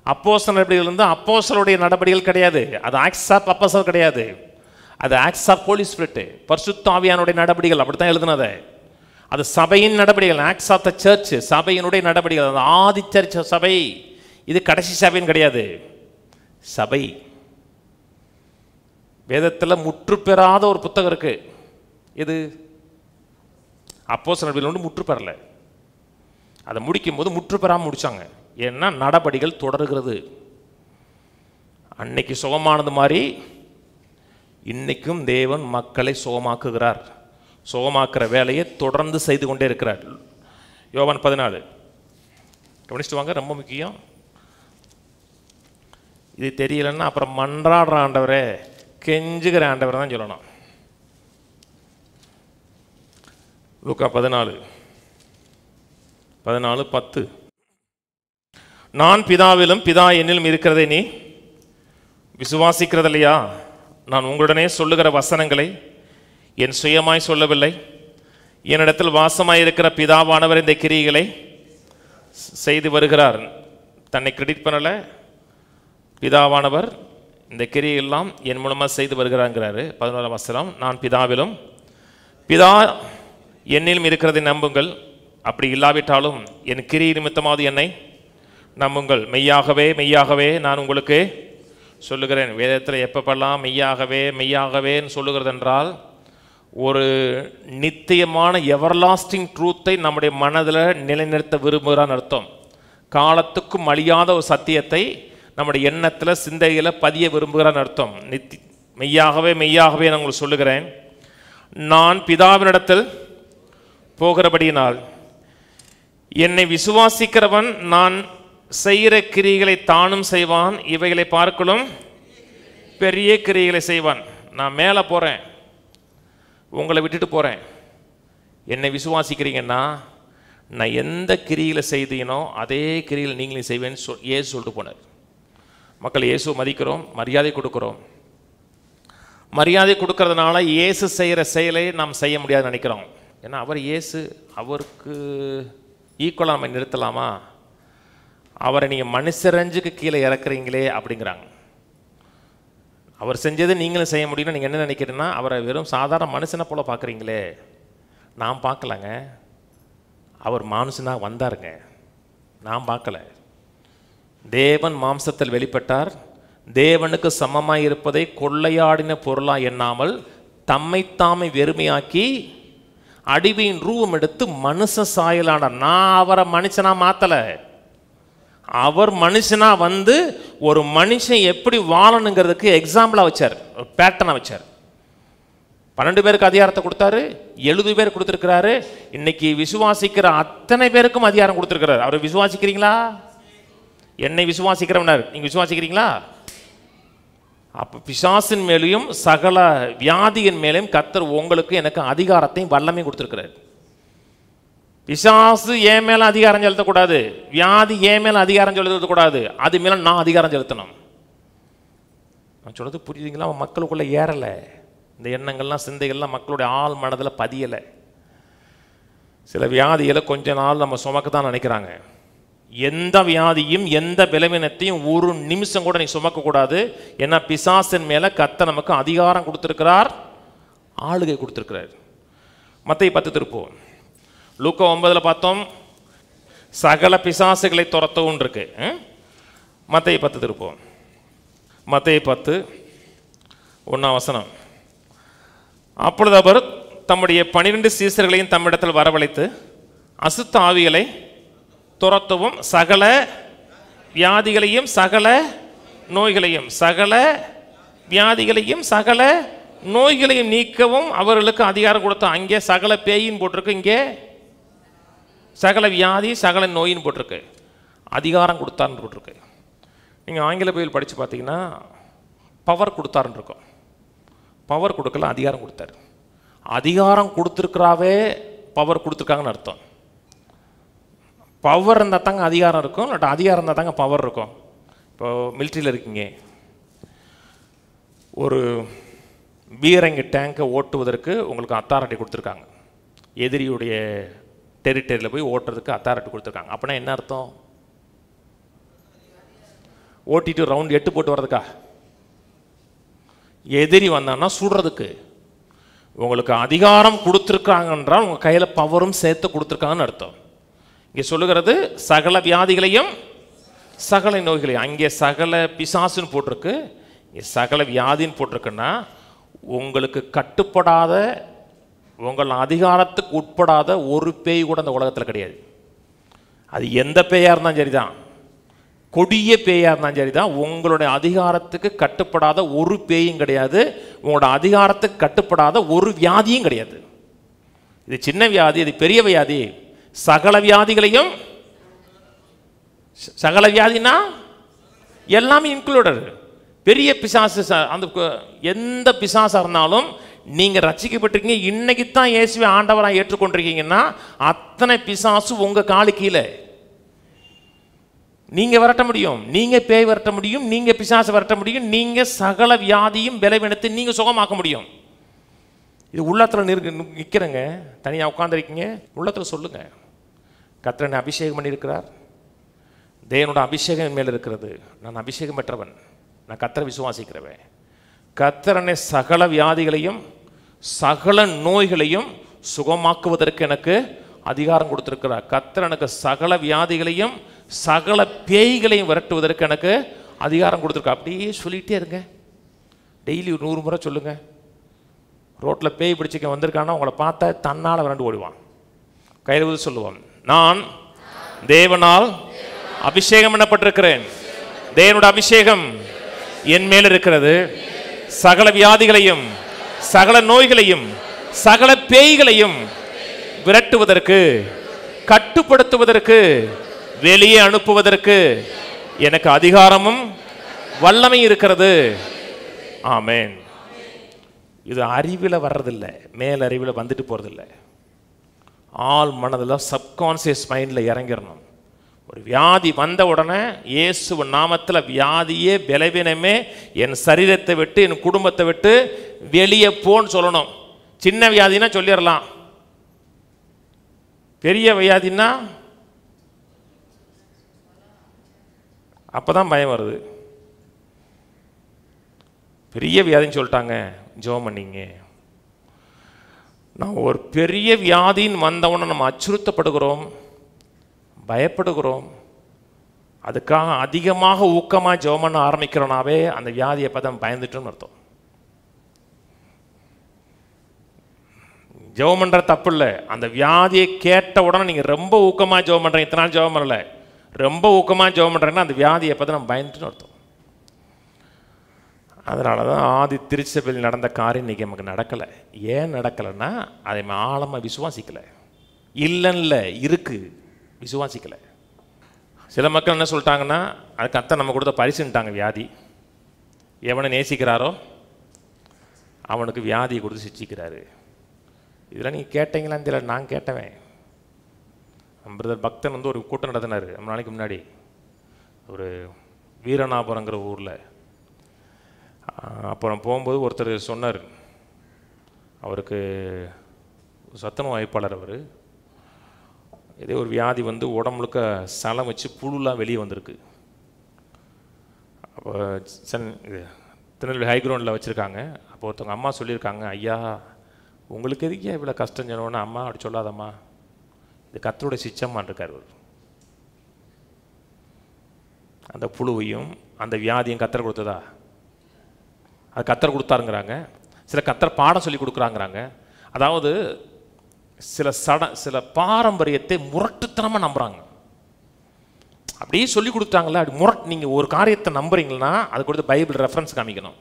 அப்போஸ்தலர் நடவடிக்கையிலிருந்து அப்போஸ்தலருடைய நடவடிக்கைகள் கிடையாது, அது ஆக்ட்ஸ் ஆஃப் அப்போஸ்தலர் கிடையாது, அது ஆக்ட்ஸ் ஆஃப் ஹோலி ஸ்பிரிட், பரிசுத்த ஆவியானுடைய நடவடிக்கைகள். அப்படி தான் எழுதுனது. அது சபையின் நடவடிக்கைகள், ஆக்ட்ஸ் ஆஃப் த சர்ச், சபையினுடைய நடவடிக்கைகள். அது ஆதி சர்ச் சபை, இது கடைசி சபைன்னு கிடையாது. சபை வேதத்தில் முற்று பெறாத ஒரு புத்தகம் இருக்கு. இது அப்போஸ்தலர் நடவடிக்கைகள் முற்று பெறல. அதை முடிக்கும் போது முற்று பெறாமல் முடிச்சாங்க. ஏன்னா நடபடிகள் தொடர்கிறது. அன்னைக்கு சுகமானது மாதிரி இன்னைக்கும் தேவன் மக்களை சுகமாக்குகிறார். சுகமாக்குற வேலையை தொடர்ந்து செய்து கொண்டே இருக்கிறார். யோவான் 14 கவனிச்சுட்டு வாங்க, ரொம்ப முக்கியம். இது தெரியலன்னா அப்புறம் மன்றாடுற ஆண்டவரே, கெஞ்சுகிற ஆண்டவரை தான் சொல்லணும். லூக்கா 14:10 நான் பிதாவிலும் பிதா என்னிலும் இருக்கிறதை நீ விசுவாசிக்கிறதில்லையா? நான் உங்களுடனே சொல்லுகிற வசனங்களை என் சுயமாய் சொல்லவில்லை, என்னிடத்தில் வாசமாய் இருக்கிற பிதாவானவர் இந்த கிரியைகளை செய்து வருகிறார். தன்னை கிரெடிட் பண்ணல, பிதாவானவர் இந்த கிரியையெல்லாம் என் மூலமாக செய்து வருகிறாங்கிறாரு. 11ஆம் வசனம், நான் பிதாவிலும் பிதா என்னிலும் இருக்கிறதை நம்புங்கள், அப்படி இல்லாவிட்டாலும் என் கிரியை நிமித்தமாவது என்னை நம்புங்கள். மெய்யாகவே மெய்யாகவே நான் உங்களுக்கு சொல்லுகிறேன். வேதத்தில் எப்பப்பெல்லாம் மெய்யாகவே மெய்யாகவேன்னு சொல்லுகிறது என்றால், ஒரு நித்தியமான எவர்லாஸ்டிங் ட்ரூத்தை நம்முடைய மனதில் நிலைநிறுத்த விரும்புகிறான்னு அர்த்தம். காலத்துக்கும் அழியாத ஒரு சத்தியத்தை நம்முடைய எண்ணத்தில் சிந்தையில் பதிய விரும்புகிறான்னு அர்த்தம். மெய்யாகவே மெய்யாகவே நான் உங்களுக்கு சொல்லுகிறேன், நான் பிதாவினிடத்தில் போகிறபடியினால் என்னை விசுவாசிக்கிறவன் நான் செய்கிற கிரியைகளை தானும் செய்வான், இவைகளை பார்க்கலும் பெரிய கிரியைகளை செய்வான். நான் மேலே போகிறேன், உங்களை விட்டுட்டு போகிறேன். என்னை விசுவாசிக்கிறீங்கன்னா நான் எந்த கிரியில் செய்தீனோ அதே கிரியில் நீங்களும் செய்வேன்னு ஏசு சொல்லிட்டு போனார். மக்கள் இயேசுவை மதிக்கிறோம், மரியாதை கொடுக்குறோம். மரியாதை கொடுக்கறதுனால இயேசு செய்கிற செயலை நாம் செய்ய முடியாதுன்னு நினைக்கிறோம். ஏன்னா அவர் இயேசு, அவருக்கு ஈக்குவலாக நம்ம நிறுத்தலாமா? அவரை நீங்கள் மனுஷரஞ்சுக்கு கீழே இறக்குறீங்களே அப்படிங்கிறாங்க. அவர் செஞ்சது நீங்களும் செய்ய முடியும்னு நீங்கள் என்ன நினைக்கிறீங்கன்னா, அவரை வெறும் சாதாரண மனுஷனை போல் பார்க்குறீங்களே. நான் பார்க்கலங்க, அவர் மனுஷனாக வந்தாருங்க, நான் பார்க்கல. தேவன் மாம்சத்தில் வெளிப்பட்டார். தேவனுக்கு சமமாய் இருப்பதை கொள்ளையாடின பொருளாக எண்ணாமல் தம்மைத்தாமை வெறுமையாக்கி அடிமையின் ரூபம் எடுத்து மனுஷ சாயலானார். நான் அவரை மனுஷனா மாத்தல, அவர் மனுஷனா வந்து ஒரு மனுஷன் எப்படி வாழணுங்கிறதுக்கு எக்ஸாம்பிளா வச்சார், ஒரு பேட்டர்னா வச்சார். 12 பேருக்கு அதிகாரத்தை கொடுத்தாரு, 70 பேர் கொடுத்துருக்கிறாரு. இன்னைக்கு விசுவாசிக்கிற அத்தனை பேருக்கும் அதிகாரம் கொடுத்துருக்கிறாரு. அவரை விசுவாசிக்கிறீங்களா? என்னை விசுவாசிக்கிறவனார், நீங்க விசுவாசிக்கிறீங்களா? அப்போ பிசாசின் மேலேயும் சகல வியாதியின் மேலேயும் கர்த்தர் உங்களுக்கு எனக்கு அதிகாரத்தையும் வல்லமையும் கொடுத்துருக்கிறார். பிசாசு என் மேலே அதிகாரம் செலுத்தக்கூடாது, வியாதி என் மேலே அதிகாரம் செலுத்தக்கூடாது, அது மேலே நான் அதிகாரம் செலுத்தணும். நான் சொல்றது புரியுதுங்களா? மக்களுக்குள்ள ஏறலை, இந்த எண்ணங்கள்லாம் சிந்தைகள்லாம் மக்களுடைய ஆள் மனதில் பதியலை. சில வியாதிகளை கொஞ்ச நாள் நம்ம சுமக்க தான் நினைக்கிறாங்க. எந்த வியாதியும் எந்த பலவீனத்தையும் ஒரு நிமிஷம் கூட நீ சுமக்கக்கூடாது. ஏன்னா பிசாசின் மேலே கர்த்தர் நமக்கு அதிகாரம் கொடுத்துருக்கிறார், ஆளுகை கொடுத்துருக்கிறார். மத்தேயு 10 திருப்போம். லூக்கா 9 பார்த்தோம், சகல பிசாசுகளை துரத்தவும் இருக்கு. மத்தேயு 10 திருப்போம். மத்தேயு 10:1 அப்பொழுது அவர் தம்முடைய 12 சீசர்களையும் தம்மிடத்தில் வரவழைத்து அசுத்த ஆவிகளை துரத்தவும் சகல வியாதிகளையும் சகல நோய்களையும் சகல வியாதிகளையும் சகல நோய்களையும் நீக்கவும் அவர்களுக்கு அதிகாரம் கொடுத்த. அங்கே சகல பேயின் போட்டிருக்கு, இங்கே சகல வியாதி சகல நோயின் போட்டிருக்கு. அதிகாரம் கொடுத்தாருன்னு போட்டிருக்கு. நீங்கள் ஆங்கில பைபிள் படித்து பார்த்தீங்கன்னா பவர் கொடுத்தாருன்னு இருக்கும். பவர் கொடுக்கல, அதிகாரம் கொடுத்தாரு. அதிகாரம் கொடுத்துருக்கிறாவே பவர் கொடுத்துருக்காங்கன்னு அர்த்தம். பவர் இருந்தால் தாங்க அதிகாரம் இருக்கும், இல்லாட்டா அதிகாரம் இருந்தால் தாங்க பவர் இருக்கும். இப்போ மிலிட்ரியில் இருக்கீங்க, ஒரு பீரங்கி டேங்கை ஓட்டுவதற்கு உங்களுக்கு அத்தாரிட்டி கொடுத்துருக்காங்க. எதிரியுடைய டெரிட்டரியில் போய் ஓட்டுறதுக்கு அத்தாரிட்டி கொடுத்துருக்காங்க. அப்படின்னா என்ன அர்த்தம்? ஓட்டிட்டு ரவுண்ட் 8 போட்டு வர்றதுக்கா? எதிரி வந்தான்னா சுடுறதுக்கு. உங்களுக்கு அதிகாரம் கொடுத்துருக்காங்கன்றால் உங்கள் கையில் பவரும் சேர்த்து கொடுத்துருக்காங்கன்னு அர்த்தம். இங்கே சொல்லுகிறது சகல வியாதிகளையும் சகல நோய்களையும். அங்கே சகல பிசாசுன்னு போட்டிருக்கு, இங்கே சகல வியாதின்னு போட்டிருக்குன்னா உங்களுக்கு கட்டுப்படாத, உங்கள் அதிகாரத்துக்கு உட்படாத ஒரு பேய் கூட அந்த உலகத்தில் கிடையாது. அது எந்த பேயாக இருந்தாலும் சரிதான், கொடிய பேயாக இருந்தாலும் சரிதான், உங்களுடைய அதிகாரத்துக்கு கட்டுப்படாத ஒரு பேயும் கிடையாது, உங்களோட அதிகாரத்துக்கு கட்டுப்படாத ஒரு வியாதியும் கிடையாது. இது சின்ன வியாதி, இது பெரிய வியாதி. சகல வியாதிகளையும், சகல வியாதினா எல்லாமே இன்க்ளூடட். பெரிய பிசாசு, அந்த எந்த பிசாசாக இருந்தாலும் நீங்கள் ரட்சிக்கப்பட்டிருக்கீங்க, இன்னைக்கு தான் இயேசுவை ஆண்டவராக ஏற்றுக்கொண்டிருக்கீங்கன்னா அத்தனை பிசாசு உங்கள் காலு கீழே. நீங்கள் விரட்ட முடியும், நீங்கள் பேய் விரட்ட முடியும், நீங்கள் பிசாசு விரட்ட முடியும், நீங்கள் சகல வியாதியும் பலவீனத்தை நீங்கள் சுகமாக்க முடியும். இது உள்ளத்தில் நிற்கிறேங்க, தனியாக உட்காந்துருக்கீங்க, உள்ளத்தில் சொல்லுங்க, கர்த்தர் அபிஷேகம் பண்ணியிருக்கிறார், தேவனோட அபிஷேகம் மேல் இருக்கிறது, நான் அபிஷேகம் பெற்றவன், நான் கர்த்தரை விசுவாசிக்கிறவன். கர்த்தரனை சகல வியாதிகளையும் சகல நோய்களையும் சுகமாக்குவதற்கு எனக்கு அதிகாரம் கொடுத்திருக்கிறார். கர்த்தர் எனக்கு சகல வியாதிகளையும் சகல பேய்களையும் விரட்டுவதற்கு எனக்கு அதிகாரம் கொடுத்துருக்கா. அப்படியே சொல்லிகிட்டே இருங்க, டெய்லி 100 முறை சொல்லுங்க. ரோட்டில் பேய் பிடிச்சிக்க வந்திருக்கான்னா உங்களை பார்த்தா தன்னால் விரண்டு ஓடுவான். கையில் ஊதி சொல்லுவான், நான் தேவனால் அபிஷேகம் பண்ணப்பட்டிருக்கிறேன், தேவனோட அபிஷேகம் என் மேல் இருக்கிறது, சகல வியாதிகளையும் சகல நோய்களையும் சகல பேய்களையும் விரட்டுவதற்கு, கட்டுப்படுத்துவதற்கு, வெளியே அனுப்புவதற்கு எனக்கு அதிகாரமும் வல்லமை இருக்கிறது. ஆமென். இது அறிவில் வர்றதில்லை, மேல் அறிவில் வந்துட்டு போகிறதில்லை, ஆள் மனதில் சப்கான்சியஸ் மைண்டில் இறங்கிடணும். ஒரு வியாதி வந்த உடனே இயேசுவின் நாமத்தில் வியாதியே பலவீனமே என் சரீரத்தை விட்டு என் குடும்பத்தை விட்டு வெளியே போன்னு சொல்லணும். சின்ன வியாதினா சொல்லிடலாம், பெரிய வியாதினா அப்பதான் பயம் வருது. பெரிய வியாதின்னு சொல்லிட்டாங்க, ஜெபம் பண்ணீங்க. நான் ஒரு பெரிய வியாதின்னு வந்தவொன்னே நம்ம அச்சுறுத்தப்படுகிறோம், பயப்படுகிறோம். அதுக்காக அதிகமாக ஊக்கமாக ஜெபம் பண்ண ஆரம்பிக்கிறோனாவே அந்த வியாதியை பார்த்தா பயந்துட்டுன்னு அர்த்தம். ஜெபம் பண்ணுற தப்பு இல்லை, அந்த வியாதியை கேட்ட உடனே நீங்கள் ரொம்ப ஊக்கமாக ஜெபம் பண்ணுறீங்க. இத்தனை நாள் ஜெபம் பண்ணல, ரொம்ப ஊக்கமாக ஜெபம் பண்ணுறீங்கன்னா அந்த வியாதியை பார்த்து நம்ம பயந்துட்டுன்னு அர்த்தம். அதனால தான் ஆதி திருச்சபையில் நடந்த காரியம் இன்றைக்கி நமக்கு நடக்கலை. ஏன் நடக்கலைன்னா அதை ஆழமாக விசுவாசிக்கலை. இல்லைன்னு இருக்குது, விசுவாசிக்கலை. சில மக்கள் என்ன சொல்லிட்டாங்கன்னா, அதுக்கு அத்தை நம்ம கொடுத்த பரிசுன்ட்டாங்க. வியாதி எவனை நேசிக்கிறாரோ அவனுக்கு வியாதியை கொடுத்து சிச்சிக்கிறாரு. இதெல்லாம் நீங்கள் கேட்டீங்களான்னு தெரியல, நான் கேட்டவன். பிரதர் பக்தன் வந்து ஒரு கூட்டம் நடத்தினார் ரொம்ப நாளைக்கு முன்னாடி, ஒரு வீரநாபுரங்கிற ஊரில். அப்புறம் போகும்போது ஒருத்தர் சொன்னார், அவருக்கு சத்துணவு வாய்ப்பாளர். அவர் இதே ஒரு வியாதி வந்து உடம்புழுக்க சலம் வச்சு புழுலாம் வெளியே வந்திருக்கு. அப்போ இது திருநெல்வேலி ஹைக்ரவுண்டில் வச்சுருக்காங்க. அப்போ ஒருத்தவங்க அம்மா சொல்லியிருக்காங்க, ஐயா உங்களுக்கு எதுக்கே இவ்வளோ கஷ்டம் சொன்னோன்னா, அம்மா அப்படி சொல்லாதம்மா, இது கர்த்தருடைய சிச்சம்மான் இருக்கார். அவர் அந்த புழுவையும் அந்த வியாதியும் கர்த்தர் கொடுத்ததா? அது கர்த்தர் கொடுத்தாருங்கிறாங்க. சில கர்த்தர் பாடம் சொல்லி கொடுக்குறாங்கிறாங்க. அதாவது சில பாரம்பரியத்தை முரட்டுத்தனமாக நம்புகிறாங்க. அப்படியே சொல்லி கொடுத்தாங்களா, அப்படி நீங்கள் ஒரு காரியத்தை நம்புறீங்கன்னா அது கொடுத்து பைபிள் ரெஃபரன்ஸ் காமிக்கணும்.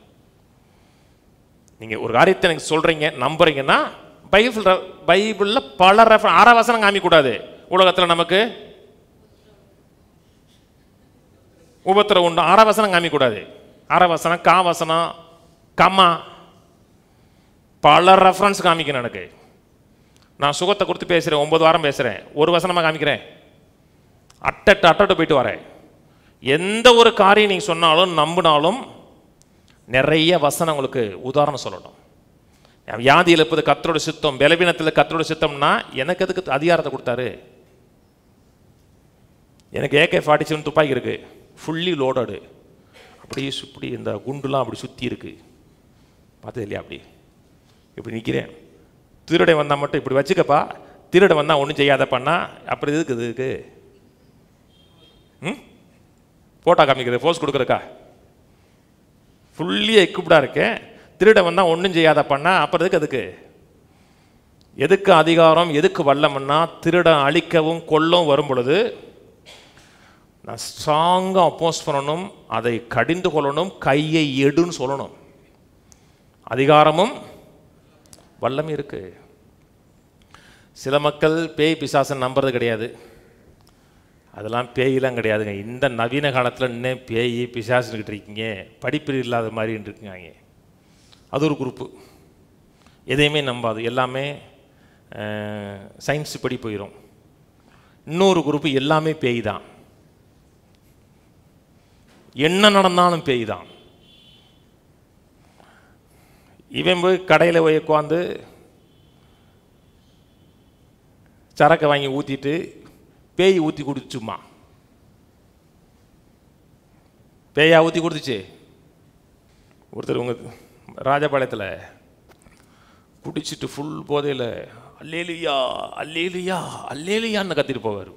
நீங்கள் ஒரு காரியத்தை எனக்கு சொல்கிறீங்க நம்புறீங்கன்னா பைபிளில் பல ரெஃபரன்ஸ், 6 வசனம் காமிக்கூடாது. உலகத்தில் நமக்கு உபத்திரம் உண்டு, 6 வசனம் காமிக்கூடாது. 6 வசனம், காவசனம், கம்மா, பல ரெஃபரன்ஸ் காமிக்கணும். எனக்கு நான் சுகத்தை கொடுத்து பேசுகிறேன், 9 வாரம் பேசுகிறேன், ஒரு வசனமாக காமிக்கிறேன், அட்டட்டு போயிட்டு வரேன். எந்த ஒரு காரியம் நீங்கள் சொன்னாலும் நம்பினாலும் நிறைய வசனம் உங்களுக்கு உதாரணம் சொல்லணும். வியாதியில் இருப்பது கர்த்தரோட சித்தம், பலவீனத்தில் கர்த்தரோட சித்தம்னா எனக்கு எதுக்கு அதிகாரத்தை கொடுத்தாரு? எனக்கு AK-47 துப்பாக்கி இருக்குது, ஃபுல்லி லோடடு, அப்படியே இப்படி இந்த குண்டுலாம் அப்படி சுற்றி இருக்குது, பார்த்தது இல்லையா? அப்படி இப்படி நிற்கிறேன். திருடை வந்தால் மட்டும் இப்படி வச்சுக்கப்பா, திருடை வந்தால் ஒன்றும் செய்யாதப்பான்னா அப்படி இதுக்கு போட்டா காமிக்கிறது, ஃபோர்ஸ் கொடுக்குறக்கா? ஃபுல்லி எக்யூப்டாக இருக்கேன், திருடை வந்தால் ஒன்றும் செய்யாதப்பான்னா அப்புறம் எதுக்கு அதிகாரம், எதுக்கு வல்லம்னா திருட அழிக்கவும் கொல்லவும் வரும் பொழுது நான் ஸ்ட்ராங்காக அப்போஸ் பண்ணணும், அதை கடிந்து கொள்ளணும், கையை எடுன்னு சொல்லணும். அதிகாரமும் வல்லமே இருக்கு. சில மக்கள் பேய் பிசாசன் நம்புறது கிடையாது. அதெல்லாம் பேயெல்லாம் கிடையாதுங்க. இந்த நவீன காலத்தில் இன்னும் பேய் பிசாசுக்கிட்டு இருக்கீங்க, படிப்பு இல்லாத மாதிரி இருக்குங்க. அது ஒரு குரூப்பு எதையுமே நம்பாது, எல்லாமே சயின்ஸ் படி போயிடும். இன்னொரு குரூப்பு எல்லாமே பேய் தான், என்ன நடந்தாலும் பேய் தான். இவன் போய் கடையில் போய் உட்காந்து சரக்கை வாங்கி ஊற்றிட்டு பேய் ஊற்றி குடிச்சுமா, பேயா ஊற்றி கொடுத்துச்சு. ஒருத்தர் உங்கள் ராஜபாளையத்தில் குடிச்சிட்டு ஃபுல் போதையில் அல்லேலுயா அல்லேலுயா அல்லேலுயான்னு கத்திட்டு போவார்.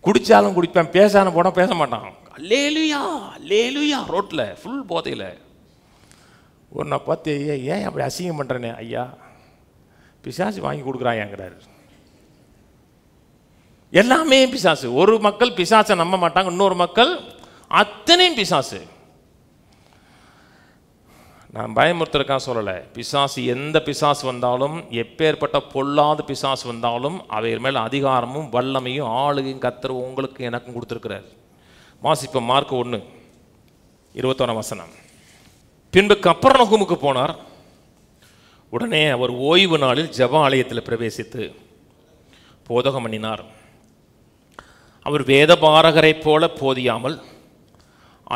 குடித்தாலும் குடிப்பேன், பேசாலும் போனால் பேச மாட்டான், அல்லேலுயா அல்லேலுயா ரோட்டில் ஃபுல் போதையில். ஒரு நான் பார்த்து, ஏன் அப்படி அசிங்கம் பண்ணுறேனே? ஐயா பிசாசு வாங்கி கொடுக்குறாங்கிறாரு. எல்லாமே பிசாசு. ஒரு மக்கள் பிசாசை நம்ப மாட்டாங்க, இன்னொரு மக்கள் அத்தனையும் பிசாசு. நான் பயமுறுத்துறதுக்காக சொல்லலை. பிசாசு எந்த பிசாசு வந்தாலும், எப்பேற்பட்ட பொல்லாத பிசாசு வந்தாலும் அவைகள் மேலே அதிகாரமும் வல்லமையும் ஆளுகையும் கர்த்தர் உங்களுக்கு எனக்கும் கொடுத்துருக்கிறார். வாசிப்போம் மார்க் 1:21. பின்பு கப்பர்நகூமுக்கு போனார். உடனே அவர் ஓய்வு நாளில் ஜெப ஆலயத்தில் பிரவேசித்து போதகம் பண்ணினார். அவர் வேதபாரகரை போல போதியாமல்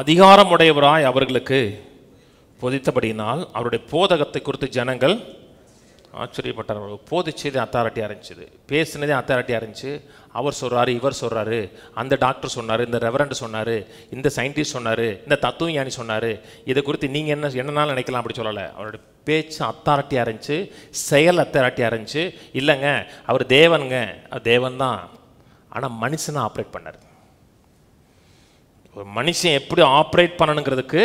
அதிகாரமுடையவராய் அவர்களுக்கு போதித்தபடியினால் அவருடைய போதகத்தை குறித்து ஜனங்கள் ஆச்சரியப்பட்டார். போதிச்சதே அத்தாரிட்டியாக இருந்துச்சு, பேசினதே அத்தாரிட்டியாக இருந்துச்சு. அவர் சொல்கிறாரு, இவர் சொல்கிறாரு, அந்த டாக்டர் சொன்னார், இந்த ரெவரண்ட் சொன்னார், இந்த சயின்டிஸ்ட் சொன்னார், இந்த தத்துவஞானி சொன்னார், இதை குறித்து நீங்கள் என்னன்னாலும் நினைக்கலாம் அப்படி சொல்லலை. அவருடைய பேச்சு அத்தாரிட்டியாக இருந்துச்சு, செயல் அத்தாரிட்டியாக இருந்துச்சு. இல்லைங்க அவர் தேவனுங்க, தேவன் தான், ஆனால் மனுஷனாக ஆப்ரேட் பண்ணார். ஒரு மனுஷன் எப்படி ஆப்ரேட் பண்ணணுங்கிறதுக்கு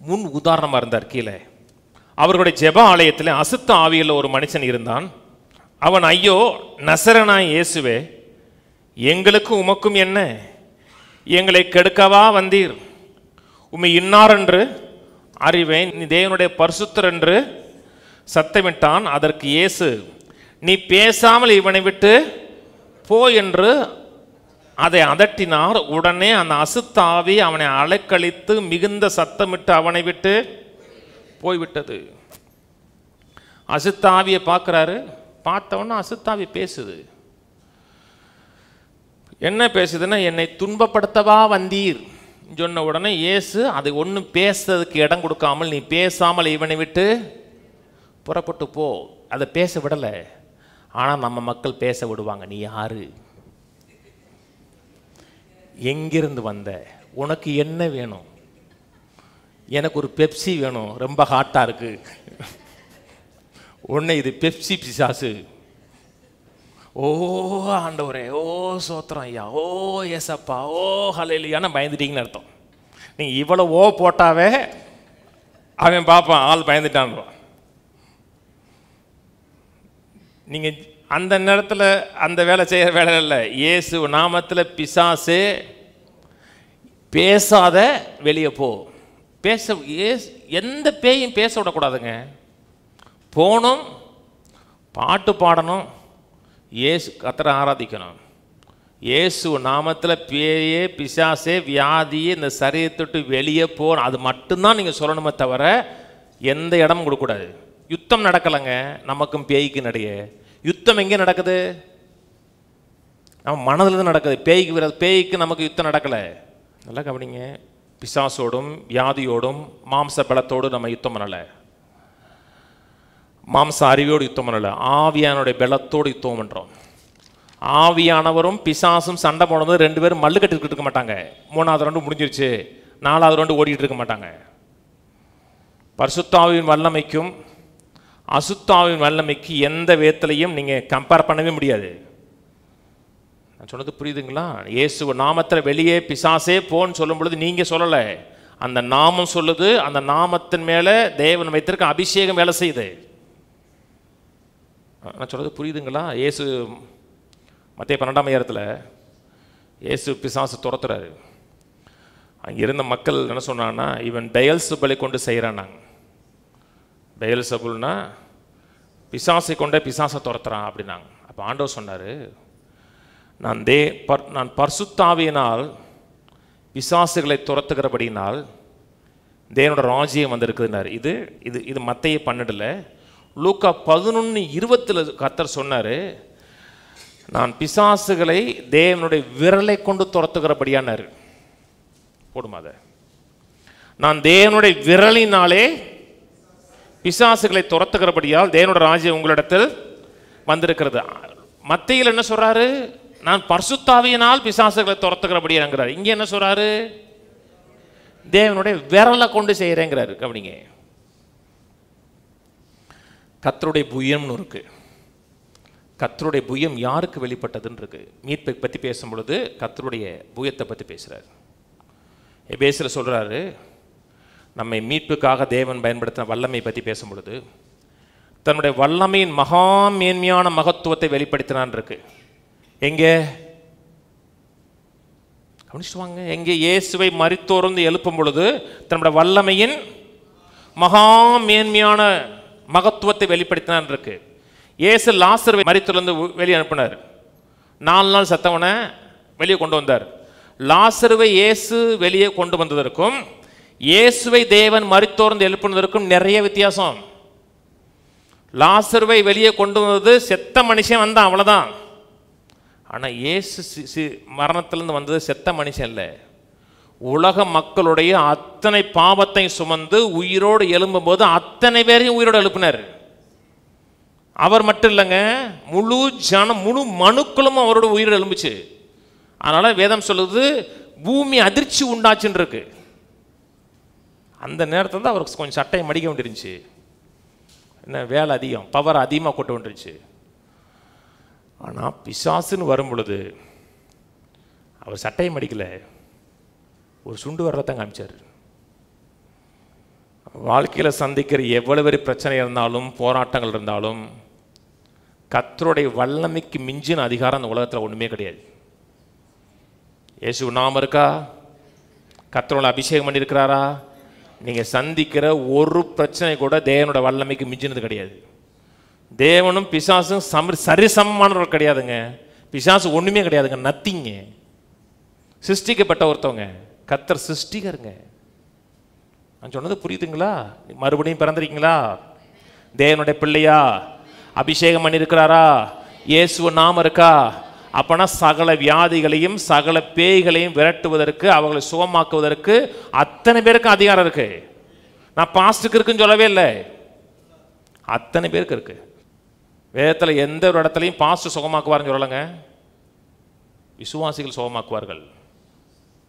முன் உதாரணமாக இருந்தார். கீழே அவர்களுடைய ஜெப ஆலயத்தில் அசுத்த ஆவியில் ஒரு மனுஷன் இருந்தான். அவன், ஐயோ நசரனாய் இயேசுவே, எங்களுக்கும் உமக்கும் என்ன? எங்களை கெடுக்கவா வந்தீர்? உம்மை இன்னார் என்று அறிவேன், நீ தேவனுடைய பரிசுத்தர் என்று சத்தமிட்டான். அதற்கு இயேசு, நீ பேசாமல் இவனை விட்டு போ என்று அதை அதட்டினார். உடனே அந்த அசுத்த ஆவி அவனை அலைக்கழித்து மிகுந்த சத்தமிட்டு அவனை விட்டு போய்விட்டது. அசுத்தாவியை பார்க்குறாரு. பார்த்தவொன்னே அசுத்தாவி பேசுது. என்ன பேசுதுன்னா, என்னை துன்பப்படுத்தவா வந்தீர் சொன்ன உடனே இயேசு அது ஒன்றும் பேசுறதுக்கு இடம் கொடுக்காமல், நீ பேசாமல் இவனை விட்டு புறப்பட்டு போ, அதை பேச விடலை. ஆனால் நம்ம மக்கள் பேச விடுவாங்க. நீ யாரு? எங்கிருந்து வந்த? உனக்கு என்ன வேணும்? எனக்கு ஒரு பெப்சி வேணும், ரொம்ப ஹாட்டாக இருக்கு. உடனே இது பெப்சி பிசாசு. ஓ ஆண்டவரே, ஓ சோத்திரம் ஐயா, ஓ ஏசப்பா, ஓ ஹல்லேலூயான்னு பயந்துட்டீங்கன்னு அர்த்தம். நீங்கள் இவ்வளோ ஓ போட்டாவே அவன் பார்ப்பான், ஆள் பயந்துட்டான்றான். நீங்கள் அந்த நேரத்தில் அந்த வேலை செய்கிற வேலை இல்லை. இயேசு நாமத்தில் பிசாசு பேசாத, வெளியே போ. பேச எந்த பேயும் பேச விடக்கூடாதுங்க. போகணும், பாட்டு பாடணும், இயேசு கர்த்தரை ஆராதிக்கணும். இயேசு நாமத்தில் பேயே பிசாசே வியாதியே இந்த சரீரத்தொட்டு வெளியே போகணும். அது மட்டும்தான் நீங்கள் சொல்லணுமே தவிர எந்த இடமும் கொடுக்கக்கூடாது. யுத்தம் நடக்கலைங்க நமக்கும் பேய்க்கு நடைய. யுத்தம் எங்கே நடக்குது? நம்ம மனதில் தான் நடக்குது. பேய்க்கு நமக்கு யுத்தம் நடக்கலை. நல்லா கவனிங்க. பிசாசோடும் வியாதியோடும் மாம்ச பலத்தோடு நம்ம யுத்தம் பண்ணலை. மாம்ச அறிவோடு யுத்தம் பண்ணலை. ஆவியானுடைய பலத்தோடு யுத்தம் பண்ணுறோம். ஆவியானவரும் பிசாசும் சண்டை போடும்போது ரெண்டு பேரும் மல்லு கட்டிக்கிட்டு இருக்க மாட்டாங்க. 3வது ரவுண்டு முடிஞ்சிருச்சு, 4வது ரவுண்டு ஓடிட்டு இருக்க மாட்டாங்க. பரிசுத்தாவின் வல்லமைக்கும் அசுத்தாவின் வல்லமைக்கு எந்த விதத்திலையும் நீங்கள் கம்பேர் பண்ணவே முடியாது. நான் சொன்னது புரியுதுங்களா? இயேசு நாமத்தில் வெளியே பிசாசே போன்னு சொல்லும் பொழுது நீங்கள் சொல்லலை, அந்த நாமம் சொல்லுது. அந்த நாமத்தின் மேலே தேவன் வைத்திருக்க அபிஷேகம் வேலை செய்யுது. நான் சொல்கிறது புரியுதுங்களா? இயேசு மத்திய 12ஆம் அதிகாரத்தில் இயேசு பிசாசு துரத்துறாரு. அங்கே இருந்த மக்கள் என்ன சொன்னான்னா, இவன் பெயல்செபூலை கொண்டு செய்கிறான்னாங்க. பெயல்செபூல்னா பிசாசை கொண்டே பிசாசை துரத்துறான் அப்படின்னாங்க. அப்போ ஆண்டவர் சொன்னார், நான் பரிசுத்தாவியினால் பிசாசுகளை துரத்துகிறபடினால் தேவனோட ராஜ்யம் வந்திருக்குதுன்னார். இது இது இது மத்தேயு 12. லூக்கா 11:20 கர்த்தர் சொன்னார், நான் பிசாசுகளை தேவனுடைய விரலை கொண்டு துரத்துகிறபடியானார். போடுமா அதை? நான் தேவனுடைய விரலினாலே பிசாசுகளை துரத்துகிறபடியால் தேவனுடைய ராஜ்யம் உங்களிடத்தில் வந்திருக்கிறது. மத்தேயுல என்ன சொல்றாரு? நான் பரிசுத்தாவியினால் பிசாசுகளை துரத்துகிறபடியாங்கிறார். இங்கே என்ன சொல்றாரு? தேவனுடைய விரலை கொண்டு செய்கிறேங்கிறாரு. கவனிங்க, கர்த்தருடைய புயம்னு இருக்கு. கர்த்தருடைய புயம் யாருக்கு வெளிப்பட்டதுன்னு இருக்கு. மீட்பை பற்றி பேசும் பொழுது கர்த்தருடைய புயத்தை பற்றி பேசுகிறார். எபேசியர் சொல்கிறாரு, நம்மை மீட்புக்காக தேவன் பயன்படுத்தின வல்லமை பற்றி பேசும் பொழுது தன்னுடைய வல்லமையின் மகா மேன்மையான மகத்துவத்தை வெளிப்படுத்தினான் இருக்கு. எங்கே கவனிச்சுட்டு வாங்க. எங்கே? இயேசுவை மரித்தோர்ந்து எழுப்பும் பொழுது தன்னுடைய வல்லமையின் மகா மேன்மையான மகத்துவத்தை வெளிப்படுத்தினான் இருக்கு. இயேசு லாசருவை மரித்தோர்ந்து வெளியே அனுப்பினார். 4 நாள் செத்தவனை வெளியே கொண்டு வந்தார். லாசருவை இயேசு வெளியே கொண்டு வந்ததற்கும் இயேசுவை தேவன் மரித்தோர்ந்து எழுப்பினதற்கும் நிறைய வித்தியாசம். லாசருவை வெளியே கொண்டு வந்தது செத்த மனுஷன் வந்தான், அவ்வளோதான். ஆனால் இயேசு மரணத்திலேருந்து வந்தது செத்த மனுஷன் இல்லை, உலக மக்களுடைய அத்தனை பாவத்தை சுமந்து உயிரோடு எழும்பும் போது அத்தனை பேரையும் உயிரோடு எழுப்பினார். அவர் மட்டும் இல்லைங்க, முழு மனுக்களும் அவரோட உயிரோடு எழும்புச்சு. அதனால வேதம் சொல்லுது பூமி அதிர்ச்சி உண்டாச்சுன்னு இருக்கு. அந்த நேரத்தில் தான் அவருக்கு கொஞ்சம் சட்டையை மடிக்க வேண்டியிருந்துச்சு. என்ன வேலை அதிகம், பவர் அதிகமாக கொட்ட வேண்டிருச்சு. ஆனால் பிசாசுன்னு வரும் பொழுது அவர் சட்டையை மடிக்கல, ஒரு சுண்டு வரதான் காமிச்சார். வாழ்க்கையில் சந்திக்கிற எவ்வளவு பெரிய பிரச்சனை இருந்தாலும் போராட்டங்கள் இருந்தாலும் கர்த்தருடைய வல்லமைக்கு மிஞ்சின அதிகாரம் அந்த உலகத்தில் ஒன்றுமே கிடையாது. இயேசு நாம இருக்கா? கர்த்தரோட அபிஷேகம் பண்ணியிருக்கிறாரா? நீங்கள் சந்திக்கிற ஒரு பிரச்சனை கூட தேவனோட வல்லமைக்கு மிஞ்சினது கிடையாது. தேவனும் பிசாசும் சரிசமமானவர்கள் கிடையாதுங்க. பிசாசு ஒன்றுமே கிடையாதுங்க, நத்திங்க. சிருஷ்டிக்கப்பட்ட ஒருத்தவங்க, கர்த்தர் சிருஷ்டிகருங்க. நான் சொன்னது புரியுதுங்களா? மறுபடியும் பிறந்திருக்கீங்களா? தேவனுடைய பிள்ளையா? அபிஷேகம் பண்ணியிருக்கிறாரா? இயேசு நாம இருக்கா? அப்பனா சகல வியாதிகளையும் சகல பேய்களையும் விரட்டுவதற்கு, அவர்களை சுகமாக்குவதற்கு அத்தனை பேருக்கு அதிகாரம் இருக்கு. நான் பாஸ்டுக்கு இருக்குன்னு சொல்லவே இல்லை, அத்தனை பேருக்கு இருக்கு. வேதத்தில் எந்த ஒரு இடத்துலையும் பாஸ்ட் சுகமாக்குவார்னு சொல்லலைங்க, விசுவாசிகள் சுகமாக்குவார்கள்.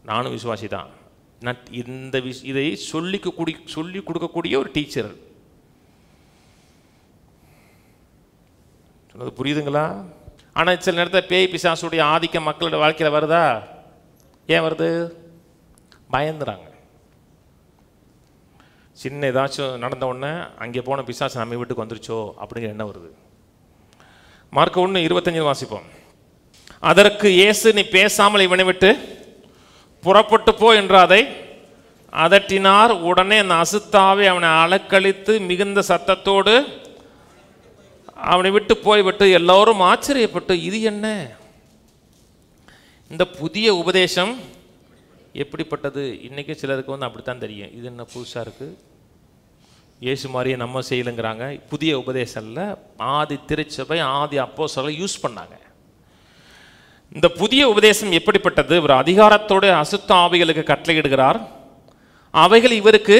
நானும் விசுவாசி தான். இதை சொல்லி கொடுக்கக்கூடிய ஒரு டீச்சர். சொன்னது புரியுதுங்களா? ஆனால் சில நேரத்தில் பேய் பிசாசுடைய ஆதிக்கம் மக்களோட வாழ்க்கையில் வருதா? ஏன் வருது? பயந்துறாங்க. சின்ன ஏதாச்சும் நடந்த உடனே அங்கே போன பிசாசு நம்ம வீட்டுக்கு வந்துருச்சோ அப்படிங்கிற எண்ணம் வருது. மார்க் 1:25 வாசிப்போம். அதற்கு இயேசு, நீ பேசாமல் இவனை விட்டு புறப்பட்டு போ என்று அதை அதட்டினார். உடனே அந்த அசுத்தாவை அவனை அலக்களித்து மிகுந்த சத்தத்தோடு அவனை விட்டு போய்விட்டு எல்லோரும் ஆச்சரியப்பட்டு, இது என்ன, இந்த புதிய உபதேசம் எப்படிப்பட்டது? இன்றைக்கி சிலருக்கு அப்படித்தான் தெரியும், இது என்ன புதுசாக இருக்குது, இயேசு மாதிரியே நம்ம செய்யலுங்கிறாங்க. புதிய உபதேசம்ல ஆதி திருச்சபை ஆதி அப்போஸ்தலர்கள் யூஸ் பண்ணாங்க. இந்த புதிய உபதேசம் எப்படிப்பட்டது? ஒரு அதிகாரத்தோடு அசுத்த ஆவிகளுக்கு கட்டளையிடுகிறார், அவைகள் இவருக்கு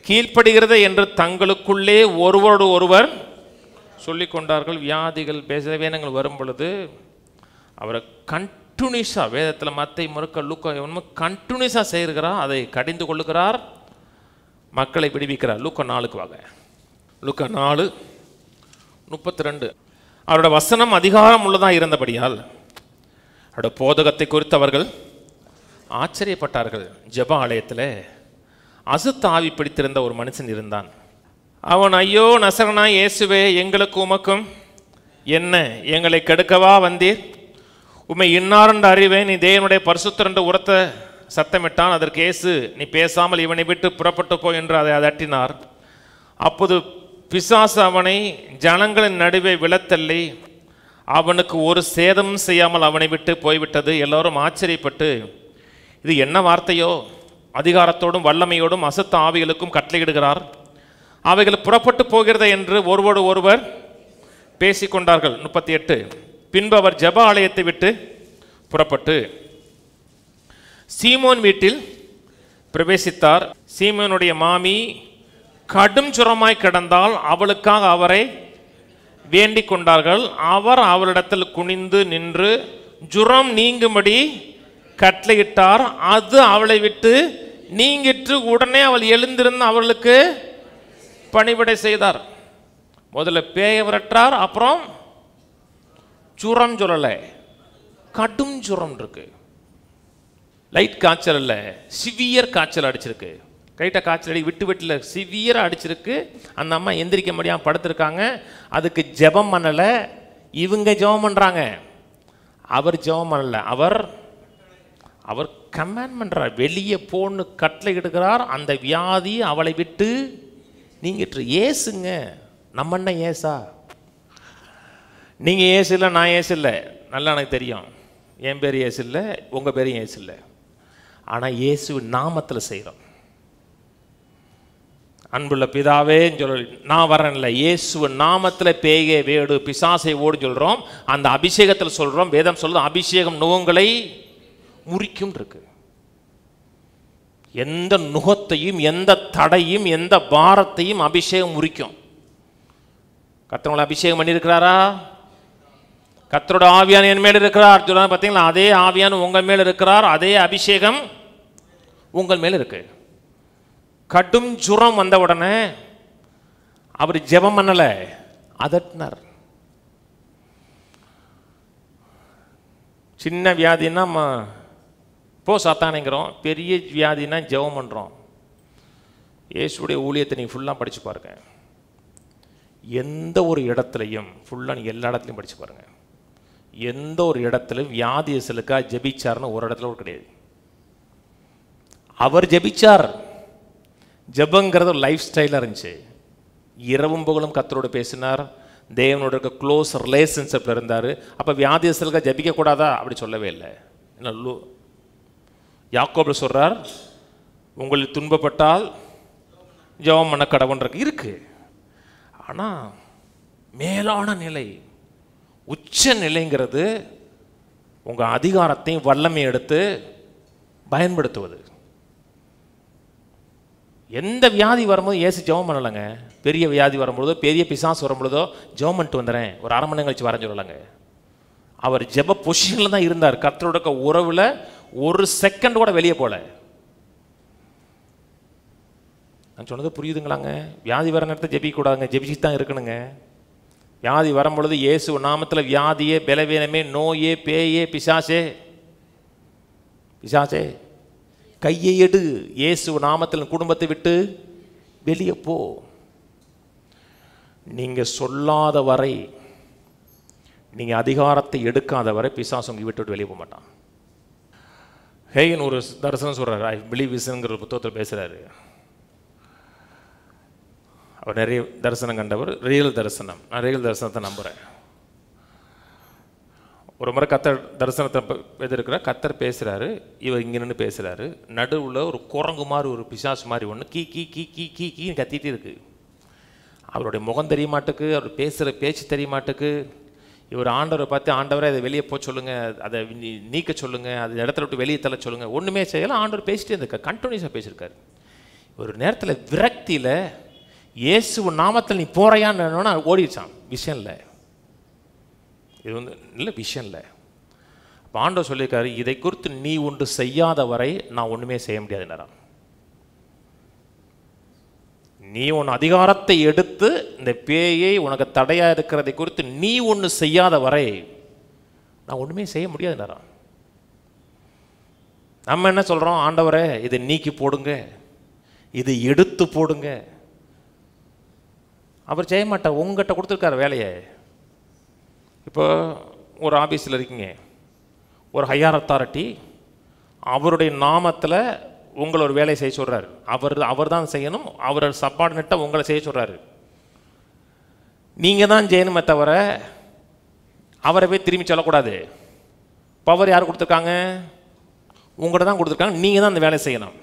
கீழ்ப்படுகிறது என்று தங்களுக்குள்ளே ஒருவரோடு ஒருவர் சொல்லிக் கொண்டார்கள். வியாதிகள் பேசவேனங்கள் வரும் பொழுது அவரை கண்டினியூஸாக வேதத்தில் மத்தை முறுக்க லூக்கா கண்டினியூஸாக செய்கிறார், அதை கடிந்து கொள்ளுகிறார், மக்களை விடுவிக்கிறார். லூக்கா 4க்கு வாங்க. லூக்கா 4:32. அவரோட வசனம் அதிகாரம் உள்ளதாக இருந்தபடியால் அவருடைய போதகத்தை குறித்து அவர்கள் ஆச்சரியப்பட்டார்கள். ஜெப ஆலயத்தில் அசுத்த ஆவி பிடித்திருந்த ஒரு மனுஷன் இருந்தான். அவன், ஐயோ நசரனாய் இயேசுவே, எங்களுக்கு உமக்கும் என்ன, எங்களை கெடுக்கவா வந்தீர்? உம்மை இன்னாரென்று அறிவேன், நீ தேவனுடைய பரிசுத்தர் என்று உரத்த சத்தமிட்டான். அதற்கு இயேசு, நீ பேசாமல் இவனை விட்டு புறப்பட்டு போ என்று அதை அதட்டினார். அப்போது பிசாசு அவனை ஜனங்களின் நடுவே விழத்தள்ளி அவனுக்கு ஒரு சேதமும் செய்யாமல் அவனை விட்டு போய்விட்டது. எல்லோரும் ஆச்சரியப்பட்டு, இது என்ன வார்த்தையோ, அதிகாரத்தோடும் வல்லமையோடும் அசுத்த ஆவிகளுக்கும் கட்டளையிடுகிறார், அவைகள் புறப்பட்டு போகிறத என்று ஒருவோடு ஒருவர் பேசிக்கொண்டார்கள். 38. பின்பு அவர் ஜெப ஆலயத்தை விட்டு புறப்பட்டு சீமோன் வீட்டில் பிரவேசித்தார். சீமோனுடைய மாமி கடும் ஜுரமாய் கிடந்தால் அவளுக்காக அவரை வேண்டிக் கொண்டார்கள். அவர் அவளிடத்தில் குனிந்து நின்று ஜுரம் நீங்கும்படி கட்டளையிட்டார். அது அவளை விட்டு நீங்கிற்று. உடனே அவள் எழுந்திருந்து அவர்களுக்கு பணிவிடை செய்தார். முதல்ல பேய விரட்டார், அப்புறம் ஜுரம் சொல்லலை, கடும் ஜுரம் இருக்கு. லைட் காய்ச்சல் இல்லை, சிவியர் காய்ச்சல் அடிச்சிருக்கு. கைட்டாக காய்ச்சல் அடி விட்டு விட்டுல சிவியராக அடிச்சிருக்கு. அந்த அம்மா எந்திரிக்க முடியாமல் படுத்திருக்காங்க. அதுக்கு ஜெபம் பண்ணலை, இவங்க ஜெபம் பண்ணுறாங்க. அவர் ஜெபம் பண்ணலை, அவர் கமாண்ட் பண்ணுறார், வெளியே போன்னு கட்டளை எடுக்கிறார். அந்த வியாதி அவளை விட்டு நீங்கிட்டு. ஏசுங்க, நம்ம என்ன ஏசா? நீங்கள் ஏசு இல்லை, நான் ஏசு இல்லை, நல்லா எனக்கு தெரியும். என் பேர் ஏசு இல்லை, உங்கள் பேரும் ஏசு இல்லை. ஆனால் இயேசு நாமத்தில் செய்கிறோம். அன்புள்ள பிதாவேன்னு சொல்லி நான் வரேன்ல, இயேசுவ நாமத்தில் பேயை வேடு பிசாசை ஓடுன்னு சொல்கிறோம். அந்த அபிஷேகத்தில் சொல்கிறோம். வேதம் சொல்லுது அபிஷேகம் நுகங்களை முறிக்கும் இருக்கு. எந்த நுகத்தையும் எந்த தடையும் எந்த பாரத்தையும் அபிஷேகம் முறிக்கும். கர்த்தர் அபிஷேகம் பண்ணியிருக்கிறாரா? கர்த்தரோட ஆவியான என் மேல் இருக்கிறார் சொல்ல பார்த்தீங்களா? அதே ஆவியான உங்கள் மேல் இருக்கிறார். அதே அபிஷேகம் உங்கள் மேல் இருக்கு. கடும் ஜுரம் வந்த உடனே அவர் ஜெபம் பண்ணல, அதட்டினார். சின்ன வியாதின்னா போ சாத்தானுங்கிறோம், பெரிய வியாதினா ஜெபம் பண்ணுறோம். இயேசுடைய ஊழியத்தை நீங்கள் ஃபுல்லாக படித்து பாருங்க. எந்த ஒரு இடத்துலையும் ஃபுல்லாக நீங்கள் எல்லா இடத்துலையும் படித்து பாருங்கள். எந்த ஒரு இடத்துலையும் வியாதியசலுக்காக ஜெபிச்சார்னு ஒரு இடத்துல ஒரு கிடையாது. அவர் ஜெபிச்சார். ஜெபங்கிறது ஒரு லைஃப் ஸ்டைலாக இருந்துச்சு. இரவும் பகலும் கர்த்தரோடு பேசினார். தேவனோட இருக்க க்ளோஸ் ரிலேஷன்ஷிப்பில் இருந்தார். அப்போ வியாதியசலுக்காக ஜெபிக்கக்கூடாதா? அப்படி சொல்லவே இல்லை. என்ன யாக்கோபு சொல்கிறார், உங்களில் துன்பப்பட்டால் ஜெபம் பண்ண கடவுன்றது இருக்கு. ஆனால் மேலான நிலை, உச்ச நிலைங்கிறது உங்கள் அதிகாரத்தையும் வல்லமை எடுத்து பயன்படுத்துவது. எந்த வியாதி வரும்போது இயேசு ஜெபம் பண்ணலைங்க. பெரிய வியாதி வரும்பொழுதோ பெரிய பிசாசு வரும்பொழுதோ ஜெபம் பண்ணிட்டு வந்துடுறேன், ஒரு அரை மணி நேரம் கழிச்சு வரேன்னு சொல்லலைங்க. அவர் ஜெப பொசிஷனில் தான் இருந்தார். கர்த்தரோட உறவில் ஒரு செகண்ட் கூட வெளியே போல. நான் சொன்னது புரியுதுங்களாங்க? வியாதி வர நேரத்தை ஜெபிக்கக்கூடாதுங்க, ஜெபிச்சு தான் இருக்கணுங்க. வியாதி வரும்பொழுது இயேசு நாமத்தில் வியாதியே, பலவீனமே, நோயே, பேயே, பிசாசே பிசாசே கையை எடு, இயேசு நாமத்தில் குடும்பத்தை விட்டு வெளியே போ. நீங்கள் சொல்லாத வரை, நீங்கள் அதிகாரத்தை எடுக்காத வரை பிசாசு உங்கள் வீட்டை விட்டு வெளியே போக மாட்டான். ஹேயின் ஒரு தரிசனம் சொல்கிறார். ஐ பிலீவ் விஸ்ங்கிற ஒரு புத்தகத்தில் பேசுகிறாரு. அவர் நிறைய தரிசனம் கண்டவர். ரியல் தரிசனம். நான் ரியல் தரிசனத்தை நம்புகிறேன். ஒரு முறை கத்தர் தரிசனத்தை எதிர்க்கிறார். கத்தர் பேசுகிறாரு. இவர் இங்கே நின்று பேசுகிறாரு. நடுவில் ஒரு குரங்கு மாதிரி ஒரு பிசாசு மாதிரி ஒன்று கீ கீ கீ கீ கீ கீன்னு கத்திட்டு இருக்கு. அவருடைய முகம் தெரிய மாட்டுக்கு, அவர் பேசுகிற பேச்சு தெரிய மாட்டுக்கு. இவர் ஆண்டவரை பார்த்து, ஆண்டவரை அதை வெளியே போக சொல்லுங்கள், அதை நீக்க சொல்லுங்கள், அது இடத்துல விட்டு வெளியே தள்ள சொல்லுங்கள். ஒன்றுமே செய்யலாம். ஆண்டவர் பேசிட்டே இருந்திருக்கார். கண்டினியூஸாக பேசியிருக்காரு. ஒரு நேரத்தில் விரக்தியில் இயேசு நாமத்தில் நீ போறையான்னு ஓடிச்சான். விஷயம் இல்லை, இது இல்லை விஷயம் இல்லை. அப்போ ஆண்டவர் சொல்லியிருக்காரு, இதை குறித்து நீ ஒன்று செய்யாத வரை நான் ஒன்றுமே செய்ய முடியாதுன்னாரா. நீ உன் அதிகாரத்தை எடுத்து இந்த பேயை உனக்கு தடையாக இருக்கிறதை குறித்து நீ ஒன்று செய்யாத வரை நான் ஒன்றுமே செய்ய முடியாதுன்னாரா. நம்ம என்ன சொல்கிறோம்? ஆண்டவரே இதை நீக்கி போடுங்க, இதை எடுத்து போடுங்க. அவர் செய்ய மாட்டார். உங்ககிட்ட கொடுத்துருக்காரு வேலையை. இப்போ ஒரு ஆஃபீஸில் இருக்கீங்க, ஒரு ஹையர் அத்தாரிட்டி அவருடைய நாமத்தில் உங்களை ஒரு வேலையை செய்ய சொல்கிறார். அவர் தான் செய்யணும். அவர் சப்பார்டினேட்டாக உங்களை செய்ய சொல்கிறாரு. நீங்கள் தான் செய்யணுமே தவிர அவரை போய் திரும்பி சொல்லக்கூடாது. பவர் யார் கொடுத்துருக்காங்க? உங்கள்கிட்ட தான் கொடுத்துருக்காங்க. நீங்கள் தான் அந்த வேலையை செய்யணும்.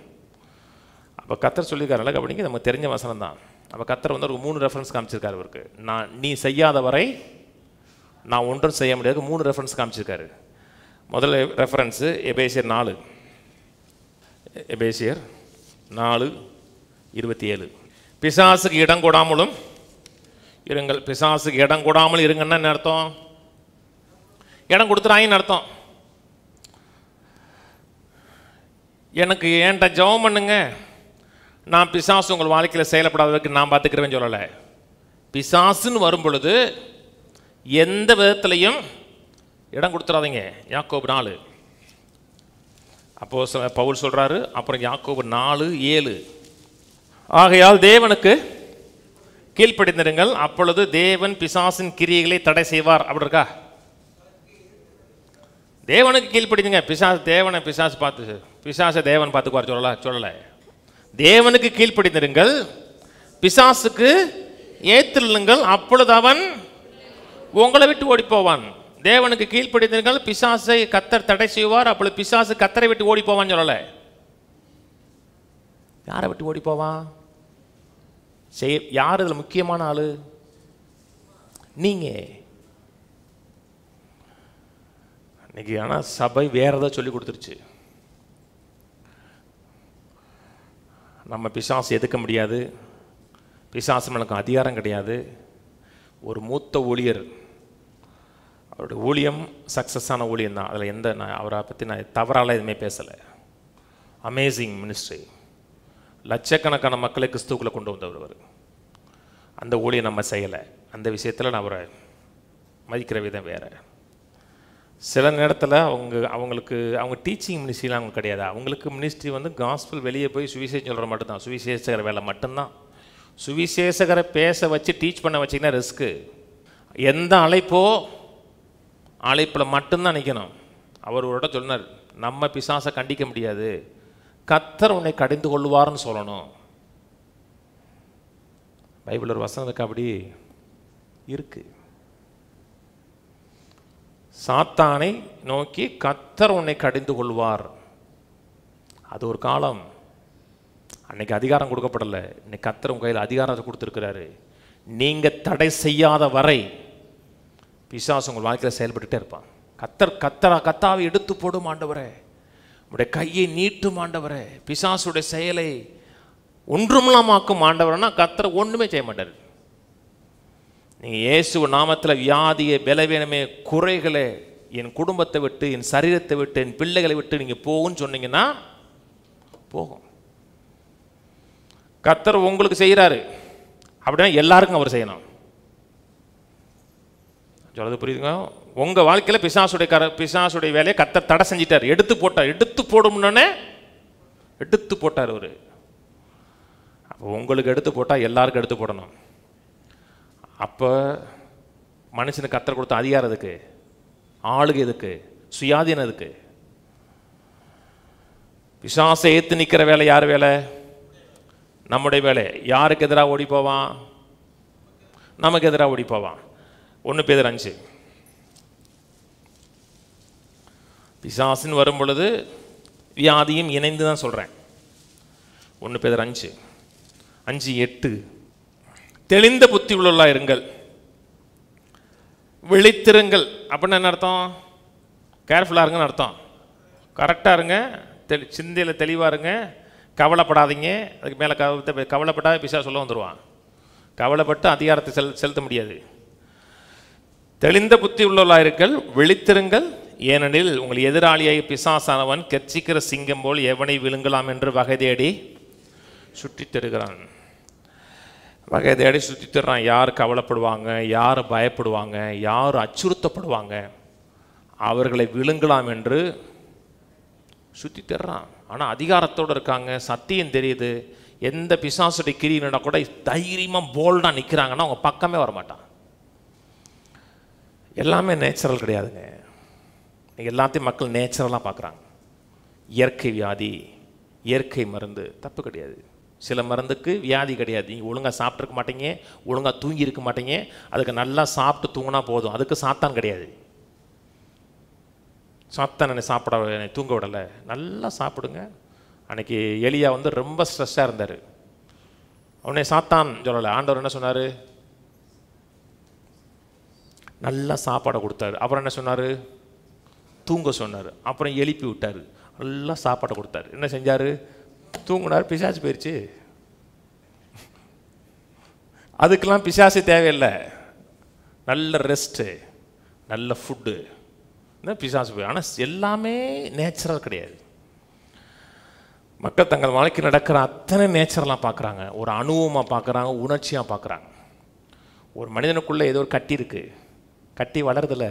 அப்போ கர்த்தர் சொல்லியிருக்காருல்ல, அப்படிங்க நமக்கு தெரிஞ்ச வசனம் தான். அப்போ கர்த்தர் வந்து ஒரு 3 ரெஃபரன்ஸ் காமிச்சிருக்காரு அவருக்கு. நீ செய்யாத வரை நான் ஒன்றும் செய்ய முடியாது. 3 ரெஃபரன்ஸ் காமிச்சிருக்காரு. முதல்ல ரெஃபரன்ஸு எபேசியர் 4, எபேசியர் 4:27. பிசாசுக்கு இடம் கொடாமலும் இருங்கள். பிசாசுக்கு இடம் கொடாமல் இருங்கன்னா என்ன அர்த்தம்? இடம் கொடுத்துறாங்கன்னு அர்த்தம். எனக்கு ஏன்ட்ட ஜெபம் பண்ணுங்க, நான் பிசாசு உங்கள் வாழ்க்கையில் செயல்படாததுக்கு நான் பார்த்துக்கிறேன்னு சொல்லலை. பிசாசுன்னு வரும் பொழுது எந்த விதத்திலையும் இடம் கொடுத்துடாதீங்க. யாக்கோபு 4. அப்போ பவுல் சொல்கிறாரு. அப்புறம் யாக்கோபு 4:7. ஆகையால் தேவனுக்கு கீழ்ப்படிந்திருங்கள், அப்பொழுது தேவன் பிசாசின் கிரியைகளை தடை செய்வார். அப்படி இருக்கா? தேவனுக்கு கீழ்ப்படிந்துங்க. பிசாசை தேவன் பார்த்துக்குவார் சொல்லலை. தேவனுக்கு கீழ்ப்படிந்திருங்கள், பிசாசுக்கு ஏத்துள்ளுங்கள், அப்பொழுது அவன் உங்களை விட்டு ஓடி போவான். தேவனுக்கு கீழ்ப்படிந்திருங்கள், பிசாசை கத்தர் தடை செய்வார், அப்பொழுது பிசாசு கத்தரை விட்டு ஓடி போவான்னு சொல்லலை. யாரை விட்டு ஓடி போவான்? யார் இதில் முக்கியமான ஆளு? நீங்க. இன்னைக்கு ஆனால் சபை வேற ஏதாவது சொல்லி கொடுத்துருச்சு. நம்ம பிசாசு எதுக்க முடியாது, பிசாசு நம்மளுக்கு அதிகாரம் கிடையாது. ஒரு மூத்த ஊழியர், அவருடைய ஊழியம் சக்ஸஸான ஊழியம் தான், அதில் எந்த அவரை பற்றி நான் தவறால எதுவுமே பேசலை. அமேசிங் மினிஸ்ட்ரி, லட்சக்கணக்கான மக்களை கிறிஸ்துவுக்குள்ளே கொண்டு வந்தவர். அந்த ஊழியம் நம்ம செய்யலை. அந்த விஷயத்தில் நான் அவரை மதிக்கிற விதம் வேறு. சில நேரத்தில் அவங்க டீச்சிங் மினிஸ்ட்ரிலாம் அவங்களுக்கு கிடையாது. அவங்களுக்கு மினிஸ்ட்ரி காஸ்பல் வெளியே போய் சுவிசேஷம் சொல்கிற மட்டும்தான், சுவிசேஷகர வேலை மட்டும்தான். சுவிசேஷகரை பேச வச்சு டீச் பண்ண வச்சிங்கன்னா ரிஸ்க்கு. எந்த அழைப்பில் மட்டும்தான் நிற்கணும். அவர் ஒரு சொன்னார், நம்ம பிசாசை கண்டிக்க முடியாது, கர்த்தர் உன்னை கடிந்து கொள்வார்னு சொல்லணும். பைபிள் ஒரு வசனம் இருக்கு, அப்படி இருக்கு. சாத்தானை நோக்கி கர்த்தர் உன்னை கடிந்து கொள்வார். அது ஒரு காலம். அன்னைக்கு அதிகாரம் கொடுக்கப்படலை. இன்னைக்கு கர்த்தர் உங்க கையில் அதிகாரத்தை கொடுத்துருக்கிறாரு. நீங்க தடை செய்யாத வரை பிசாசு உங்கள் வாழ்க்கையில் செயல்பட்டுட்டே இருப்பான். கர்த்தாவை எடுத்து போடும் ஆண்டவரே, உடைய கையை நீட்டும் ஆண்டவரே, பிசாசுடைய செயலை ஒன்றுமில்லாமாக்கும் ஆண்டவர்னா கர்த்தர் ஒன்றுமே செய்ய மாட்டார். நீங்கள் இயேசு நாமத்தில் வியாதியை, பலவீனமே, குறைகளை, என் குடும்பத்தை விட்டு, என் சரீரத்தை விட்டு, என் பிள்ளைகளை விட்டு நீங்கள் போகும்னு சொன்னீங்கன்னா போகும். கர்த்தர் உங்களுக்கு செய்கிறாரு அப்படின்னா எல்லாருக்கும் அவர் செய்யணும். சொல்றது புரியுதுங்க? உங்கள் வாழ்க்கையில் பிசாசுடைய வேலையை கர்த்தர் தடை செஞ்சிட்டார், எடுத்து போட்டார். எடுத்து போடும்னே எடுத்து போட்டார் அவர். அப்போ உங்களுக்கு எடுத்து போட்டால் எல்லாருக்கும் எடுத்து போடணும். அப்போ மனுஷனுக்கு கர்த்தர் கொடுத்த அதிகாரம் எதுக்கு? ஆளுகை எதுக்கு? சுயாதீனம் எதுக்கு? பிசாசை ஏற்று நிற்கிற வேலை யார் வேலை? நம்முடைய வேலை. யாருக்கு எதிராக ஓடி போவான்? நமக்கு எதிராக ஓடி போவான். 1 பேதுரு 5. பிசாசின் வரும் பொழுது வியாதியும் இணைந்து தான் சொல்கிறேன். 1 பேதுரு 5:8. தெளிந்த புத்தி உள்ளவர்களா இருங்கள், விழித்திருங்கள். அப்படின்னு என்ன அர்த்தம்? கேர்ஃபுல்லாக இருங்கன்னு அர்த்தம். கரெக்டாக இருங்க, சிந்தையில் தெளிவாக இருங்க, கவலைப்படாதீங்க. அதுக்கு மேலே கவலைப்பட்டால் பிசாசு சொல்ல வந்துடுவான். கவலைப்பட்டு அதிகாரத்தை செலுத்த முடியாது. தெளிந்த புத்தி உள்ளவர்களாக இருங்கள், விழித்திருங்கள், ஏனெனில் உங்கள் எதிராளியை பிசாசானவன் கெர்ச்சிக்கிற சிங்கம் போல் எவனை விழுங்கலாம் என்று வகை தேடி சுற்றித் தருகிறான். வகை தேடி சுற்றித் தர்றான். யார் கவலைப்படுவாங்க, யார் பயப்படுவாங்க, யார் அச்சுறுத்தப்படுவாங்க, அவர்களை விழுங்கலாம் என்று சுற்றி தர்றான். ஆனால் அதிகாரத்தோடு இருக்காங்க, சத்தியம் தெரியுது. எந்த பிசாசுடைய கிரியினா கூட தைரியமாக போல்டாக நிற்கிறாங்கன்னா அவங்க பக்கமே வரமாட்டான். எல்லாமே நேச்சுரல் கிடையாதுங்க. எல்லாத்தையும் மக்கள் நேச்சுரலாக பார்க்குறாங்க. இயற்கை வியாதி, இயற்கை மருந்து தப்பு கிடையாது. சில மருந்துக்கு வியாதி கிடையாது. நீங்கள் ஒழுங்காக சாப்பிட்ருக்க மாட்டீங்க, ஒழுங்காக தூங்கி இருக்க மாட்டீங்க, அதுக்கு நல்லா சாப்பிட்டு தூங்கினா போதும். அதுக்கு சாத்தான் கிடையாது. சாத்தான் என்னை சாப்பிட தூங்க விடலை. நல்லா சாப்பிடுங்க. அன்னைக்கு எலியா ரொம்ப ஸ்ட்ரெஸ்ஸாக இருந்தார். அவனே சாத்தான் சொல்லலை. ஆண்டவர் என்ன சொன்னார்? நல்லா சாப்பாடை கொடுத்தாரு. அப்புறம் என்ன சொன்னார்? தூங்க சொன்னார். அப்புறம் எழுப்பி விட்டார். நல்லா சாப்பாடை கொடுத்தாரு. என்ன செஞ்சார்? தூங்கினார். பிசாசு போயிடுச்சு. அதுக்கெல்லாம் பிசாசு தேவையில்லை. நல்ல ரெஸ்ட்டு, நல்ல ஃபுட்டு, பிசாசு போய். ஆனால் எல்லாமே நேச்சுரல் கிடையாது. மக்கள் தங்கள் வாழ்க்கை நடக்கிற அத்தனை நேச்சுரலாக பார்க்குறாங்க, ஒரு அனுபவமாக பார்க்குறாங்க, உணர்ச்சியாக பார்க்குறாங்க. ஒரு மனிதனுக்குள்ளே ஏதோ ஒரு கட்டி இருக்குது. கட்டி வளருதில்ல,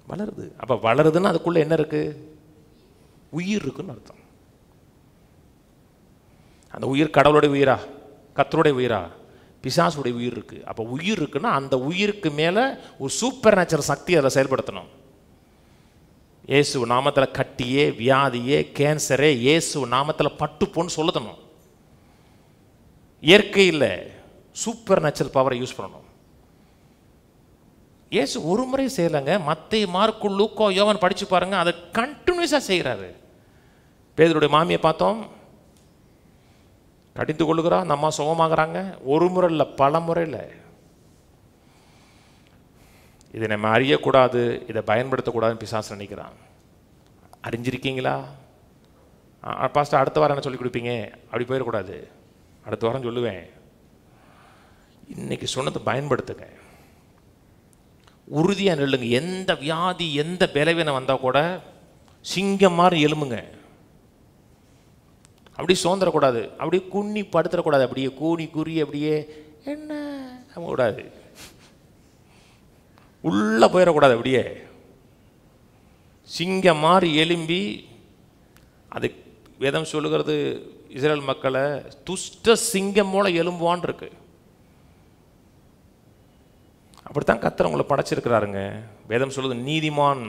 வளருது. அப்போ வளருதுன்னா அதுக்குள்ளே என்ன இருக்குது? உயிர் இருக்குன்னு அர்த்தம். அந்த உயிர் கடவுளுடைய உயிரா, கர்த்தருடைய உயிரா, பிசாசுடைய உயிர் இருக்குது. அப்போ உயிர் இருக்குன்னா அந்த உயிருக்கு மேலே ஒரு சூப்பர் நேச்சுரல் சக்தி அதில் செயல்படுத்தணும். இயேசு நாமத்தில் கட்டியே, வியாதியே, கேன்சரே இயேசு நாமத்தில் பட்டுப்போன்னு சொல்லணும். இயற்கையில் சூப்பர் நேச்சுரல் பவரை யூஸ் பண்ணணும். இயேசு ஒரு முறை செய்யலைங்க. மத்தேயு, மார்க்கு, லூக்கா, யோவான் படித்து பாருங்கள். அதை கண்டினியூஸாக செய்கிறாரு. பேதுருடைய மாமியை பார்த்தோம், கடிந்து கொள்ளுகிறா, அந்த அம்மா சுகமாகறாங்க. ஒரு முறை இல்லை, பல முறையில். இதை நம்ம அறியக்கூடாது, இதை பயன்படுத்தக்கூடாதுன்னு பிசாசு நினைக்கிறான். அறிஞ்சிருக்கீங்களா? பாஸ்டர் அடுத்த வாரம் என்ன சொல்லி கொடுப்பீங்க? அப்படி போயிடக்கூடாது. அடுத்த வாரம் சொல்லுவேன். இன்னைக்கு சொன்னதை பயன்படுத்துங்க. உறுதியாக நில்லுங்க. எந்த வியாதி, எந்த பலவீனம் வந்தால் கூட சிங்கம் மாதிரி எலும்புங்க. அப்படி சோர்ந்துடக்கூடாது, அப்படியே குன்னி படுத்துடக்கூடாது, அப்படியே கூனி குறி அப்படியே என்ன கூடாது, உள்ள போயிடக்கூடாது. அப்படியே சிங்கம் மாதிரி எலும்பி, அது வேதம் சொல்லுகிறது இஸ்ரேல் மக்களை துஷ்ட சிங்கம் போல எலும்புவான் இருக்கு. அப்படித்தான் கர்த்தர் உங்களை படைச்சிருக்கிறாருங்க. வேதம் சொல்லுது நீதிமான்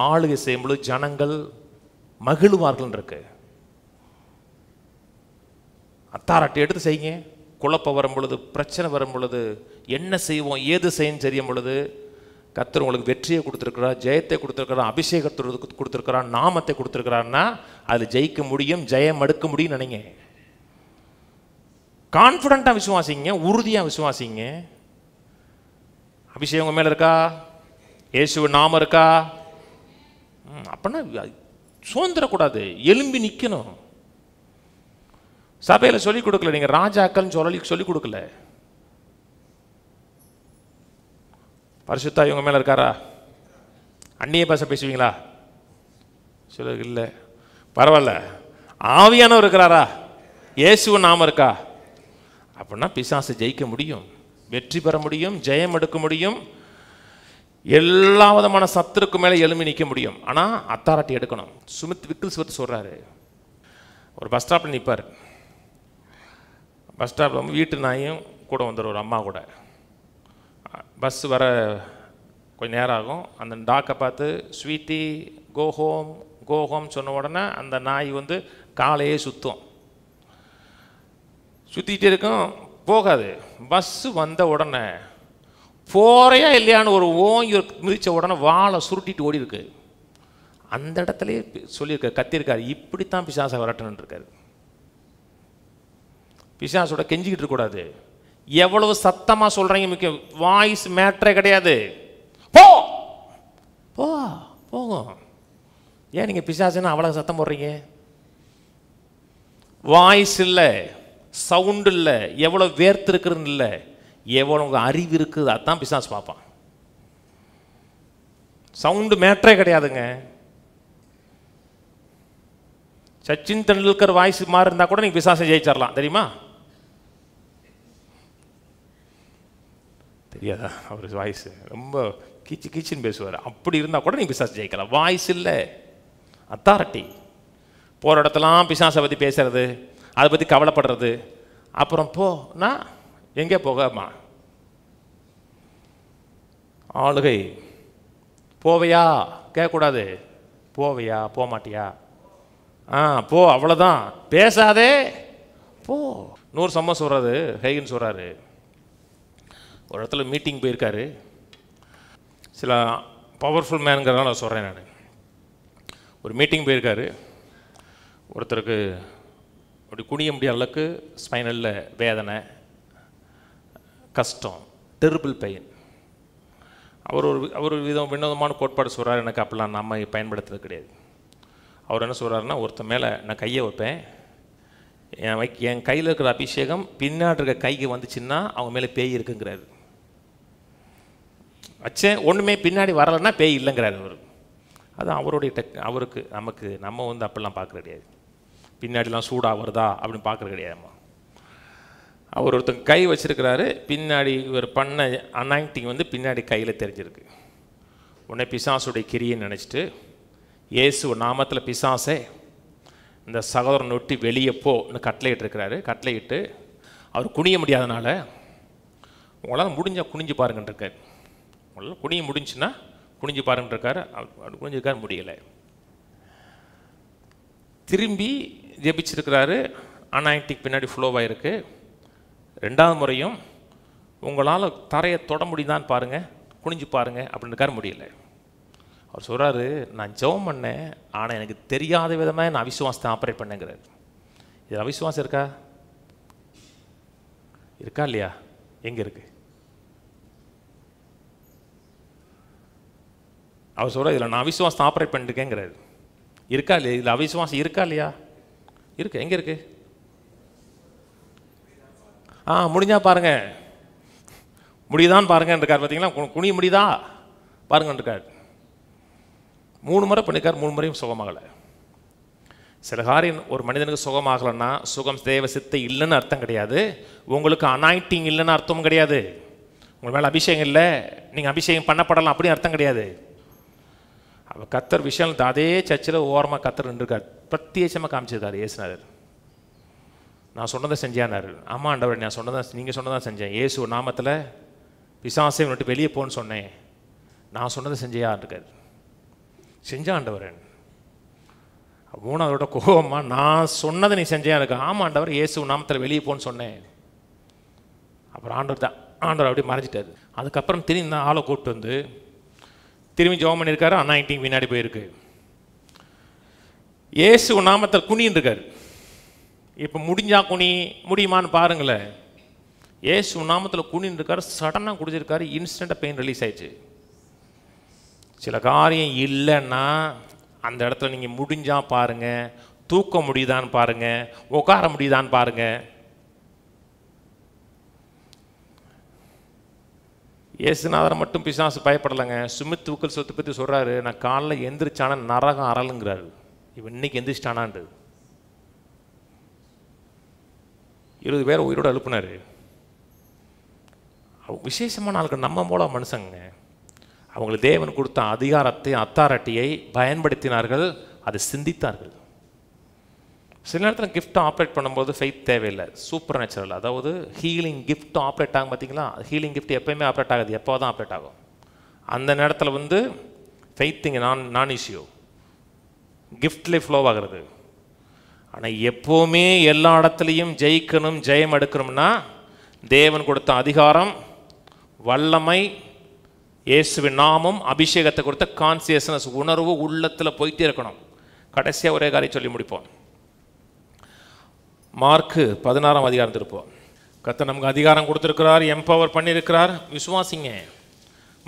ஆளுகை செய்யும் பொழுது ஜனங்கள் மகிழ்வார்கள் இருக்கு. அத்தாரிட்டி எடுத்து செய்யுங்க. குழப்பம் வரும் பொழுது, பிரச்சனை வரும் பொழுது, என்ன செய்வோம் ஏது செய்யும் தெரியும் பொழுது கர்த்தர் உங்களுக்கு வெற்றியை கொடுத்துருக்கிறார், ஜெயத்தை கொடுத்துருக்கிறார், அபிஷேகத்தை கொடுத்துருக்கிறார், நாமத்தை கொடுத்துருக்கிறார்னா அதில் ஜெயிக்க முடியும், ஜெயம் எடுக்க முடியும் நினைங்க. கான்ஃபிடென்ட்டாக விசுவாசிங்க, உறுதியாக விசுவாசிங்க. அபிஷேகம் உங்க மேலே இருக்கா? இயேசுவ நாமம் இருக்கா? அப்படின்னா சோர்ந்துடக்கூடாது, எலும்பி நிற்கணும். சபையில் சொல்லிக் கொடுக்கல, நீங்கள் ராஜாக்கள் சொல்லிக் கொடுக்கல. பரிசுத்தா இவங்க மேலே இருக்காரா? அந்நிய பாஷை பேசுவீங்களா? சொல்ல இல்லை, பரவாயில்ல. ஆவியானவர் இருக்கிறாரா? இயேசுவ நாமம் இருக்கா? அப்படின்னா பிசாசு ஜெயிக்க முடியும், வெற்றி பெற முடியும், ஜெயம் எடுக்க முடியும், எல்லா விதமான சத்துருக்கு மேலே எழுமி நிற்க முடியும். ஆனால் அத்தாரிட்டி எடுக்கணும். சுமித் விக்கில்ஸ்வர்த் சொல்கிறாரு, ஒரு பஸ் ஸ்டாப்பில் நிற்பார். பஸ் ஸ்டாப்பில் வீட்டு நாயும் கூட வந்துடும், ஒரு அம்மா கூட. பஸ் வர கொஞ்சம் நேரம் ஆகும். அந்த டாக்கை பார்த்து ஸ்வீட்டி கோ ஹோம் சொன்ன உடனே அந்த நாய் காலையே சுற்றும், சுற்றிக்கிட்டே இருக்கும், போகாது. பஸ்ஸு வந்த உடனே போறையா இல்லையான்னு ஒரு ஓங்கி மிதித்த உடனே வாழை சுருட்டிட்டு ஓடி இருக்கு. அந்த இடத்துலையே சொல்லியிருக்காரு, கத்திருக்காரு, இப்படித்தான் பிசாசை விரட்டணுன்னு இருக்காரு. பிசாசோட கெஞ்சிக்கிட்டு இருக்கக்கூடாது. எவ்வளவு சத்தமாக சொல்கிறீங்க முக்கியம், வாய்ஸ் மேட்ரே கிடையாது. போ போ போகும். ஏன் நீங்கள் பிசாசுன்னு அவ்வளோ சத்தம் போடுறீங்க? வாய்ஸ் இல்லை, சவுண்டு இல்லை, எவ்வளோ வேர்த்து இருக்குதுன்னு இல்லை, எவ்வளோ அறிவு இருக்குது அதான் பிசாசு பார்ப்பான். சவுண்டு மேட்ரே கிடையாதுங்க. சச்சின் தெண்டுல்கர் வாய்ஸ் மாதிரி இருந்தால் கூட நீங்கள் பிசாசை ஜெயிச்சிடலாம், தெரியுமா? தெரியாதா? அவர் வாய்ஸ் ரொம்ப கீச்சின்னு பேசுவார். அப்படி இருந்தால் கூட நீங்கள் பிசாசு ஜெயிக்கலாம். வாய்ஸ் இல்லை, அத்தாரிட்டி. போகிற இடத்துலாம் பிசாசை பற்றி பேசுறது, அதை பற்றி கவலைப்படுறது. அப்புறம் போனா எங்கே போகாமா? ஆளுகை. போவையா கேட்கக்கூடாது, போவையா போக மாட்டியா? போ, அவ்வளோதான், பேசாதே போ. 100 சம்பவம் சொல்கிறாரு ஹைகன் சொல்கிறாரு. ஒரு இடத்துல மீட்டிங் போயிருக்காரு. சில பவர்ஃபுல் மேனுங்கிறதுனால சொல்கிறேன் நான். ஒரு மீட்டிங் போயிருக்காரு. ஒருத்தருக்கு அப்படி குனிய முடியாத அளவுக்கு ஸ்பைனலில் வேதனை, கஷ்டம், டெரிபிள் பெயின். அவர் வினோதமான கோட்பாடு சொல்கிறார். எனக்கு அப்படிலாம் நம்ம பயன்படுத்துறது கிடையாது. அவர் என்ன சொல்கிறாருன்னா, ஒருத்தர் மேலே நான் கையை வைப்பேன், என் கையில் இருக்கிற அபிஷேகம் பின்னாடி இருக்க கைக்கு வந்துச்சுன்னா அவங்க மேலே பேய் இருக்குங்கிறாரு. வச்சேன், ஒன்றுமே பின்னாடி வரலைன்னா பேய் இல்லைங்கிறாரு அவர். அது அவருடைய அவருக்கு. நம்ம அப்படிலாம் பார்க்குற கிடையாது. பின்னாடிலாம் சூடாக வருதா அப்படின்னு பார்க்குறது கிடையாதும்மா. அவர் ஒருத்தங்க கை வச்சுருக்கிறாரு, பின்னாடி இவர் பண்ண அனாயிண்டிங் பின்னாடி கையில் தெரிஞ்சிருக்கு. உடனே பிசாசுடைய கிரியை நினச்சிட்டு இயேசு நாமத்தில் பிசாசே இந்த சகோதரன் ஒட்டி வெளியே போன்னு கட்டளையிட்டு இருக்கிறாரு. கட்டளையிட்டு அவர் குனிய முடியாதனால உங்களால் குனிஞ்சு பாருங்கன்றிருக்காரு. உங்களால் குனிய முடிஞ்சுன்னா குனிஞ்சு பாருங்கன்றிருக்காரு. அவர் குனிஞ்சிருக்காரு, முடியலை. திரும்பி ஜெபிச்சிருக்கிறாரு. அனாயிண்டிங் பின்னாடி ஃப்ளோவாக இருக்குது. 2வது முறையும் உங்களால் தரையை தொட முடியுதான்னு பாருங்கள், குனிஞ்சு பாருங்கள் அப்படின்னுக்காரு, முடியலை. அவர் சொல்கிறாரு, நான் ஜெபம் பண்ணேன், ஆனால் எனக்கு தெரியாத விதமாக நான் அவிசுவாசத்தை ஆப்ரேட் பண்ணேங்கிறார். இதில் அவிசுவாசம் இருக்கா? இருக்கா இல்லையா? எங்க இருக்கு? அவர் சொல்ற இதில் நான் அவிசுவாசம் ஆப்ரேட் பண்ணிருக்கேங்கிறாரு. இருக்கா இல்லையா? இதில் அவிசுவாசம் இருக்கா இல்லையா? இருக்கு. எங்க இருக்கு? முடிஞ்சா பாருங்க, முடியுதான் பாருங்க இருக்கார். பார்த்தீங்களா? குனிய முடியுதா பாருங்க இருக்கார். 3 முறை பண்ணிருக்கார், 3 முறையும் சுகமாகலை. சில காரியம் ஒரு மனிதனுக்கு சுகமாகலைன்னா சுகம் தேவ சித்தை இல்லைன்னு அர்த்தம் கிடையாது. உங்களுக்கு அனாயிண்டிங் இல்லைன்னு அர்த்தமும் கிடையாது. உங்கள் மேலே அபிஷேகம் இல்லை, நீங்கள் அபிஷேகம் பண்ணப்படலாம் அப்படின்னு அர்த்தம் கிடையாது. அவள் கத்தர் விஷயம் அதே சர்ச்சில் ஓரமாக கத்தர் நின்றுருக்கார். பிரத்யேகமாக காமிச்சிருக்காரு இயேசுநாதர். நான் சொன்னதை செஞ்சானார். ஆமாம் ஆண்டவர், நான் சொன்னதான், நீங்கள் சொன்னதான் செஞ்சேன். இயேசு நாமத்தில் பிசாசை விட்டு வெளியே போன்னு சொன்னேன், நான் சொன்னதை செஞ்சியா இருக்கார். செஞ்சா ஆண்டவர். 3ஆவதோட கோபமா, நான் சொன்னதை நீ செஞ்சேன் இருக்கு. ஆமாம் ஆண்டவர், இயேசு நாமத்தில் வெளியே போன்னு சொன்னேன். அப்புறம் ஆண்டவர் அப்படியே மறைஞ்சிட்டார். அதுக்கப்புறம் திரும்பி தான் ஆளை கூப்பிட்டு வந்து திரும்பி ஜெபம் பண்ணியிருக்காரு. அனாயிண்டிங் பின்னாடி போயிருக்கு. இயேசு நாமத்தில் குனின்னு இருக்காரு. இப்போ முடிஞ்சா முடியுமான்னு பாருங்களேன். இயேசு நாமத்தில் குனின்னு இருக்காரு. சடனாக குடிச்சிருக்காரு. இன்ஸ்டண்ட்டாக பெயின் ரிலீஸ் ஆயிடுச்சு. சில காரியம் இல்லைன்னா அந்த இடத்துல நீங்கள் முடிஞ்சா பாருங்க, தூக்க முடியுதான்னு பாருங்க, உட்கார முடியுதான்னு பாருங்க. இயேசுநாதரை மட்டும் பிசாசு பயப்படலைங்க. சுமித் தூக்கல் சொத்து பற்றி சொல்கிறாரு, நான் காலைல எந்திரிச்சான நரகம் அரலுங்கிறாரு. இவன் இன்னைக்கு எந்திரிச்சிட்டானாண்டு 20 பேரை உயிரோடு எழுப்புனாரு. விசேஷமான ஆளுக்கு நம்ம போல மனுஷங்க. அவங்களுக்கு தேவன் கொடுத்த அதிகாரத்தை, அத்தாரிட்டியை பயன்படுத்தினார்கள், அதை சிந்தித்தார்கள். சில நேரத்தில் கிஃப்ட் ஆப்ரேட் பண்ணும்போது ஃபெய்த் தேவையில்லை, சூப்பர் நேச்சுரல். அதாவது ஹீலிங் கிஃப்ட் ஆப்ரேட் ஆகும். பார்த்தீங்களா? ஹீலிங் கிஃப்ட் எப்போயுமே ஆப்ரேட் ஆகாது, எப்போ தான் ஆப்ரேட் ஆகும். அந்த நேரத்தில் ஃபெய்த்திங் நான் இஷ்யூ, கிஃப்ட்லேயே ஃப்ளோ ஆகிறது. ஆனால் எப்போவுமே எல்லா இடத்துலையும் ஜெயிக்கணும், ஜெயம் எடுக்கணும்னா தேவன் கொடுத்த அதிகாரம், வல்லமை, இயேசுவின் நாமம், அபிஷேகத்தை கொடுத்த கான்சியஸ்னஸ், உணர்வு உள்ளத்தில் போயிட்டே இருக்கணும். கடைசியாக ஒரே காரியம் சொல்லி முடிப்போம். மார்க்கு 16ஆம் அதிகாரம் திருப்போம். கர்த்தர் நமக்கு அதிகாரம் கொடுத்துருக்கிறார், எம்பவர் பண்ணியிருக்கிறார். விசுவாசிங்க.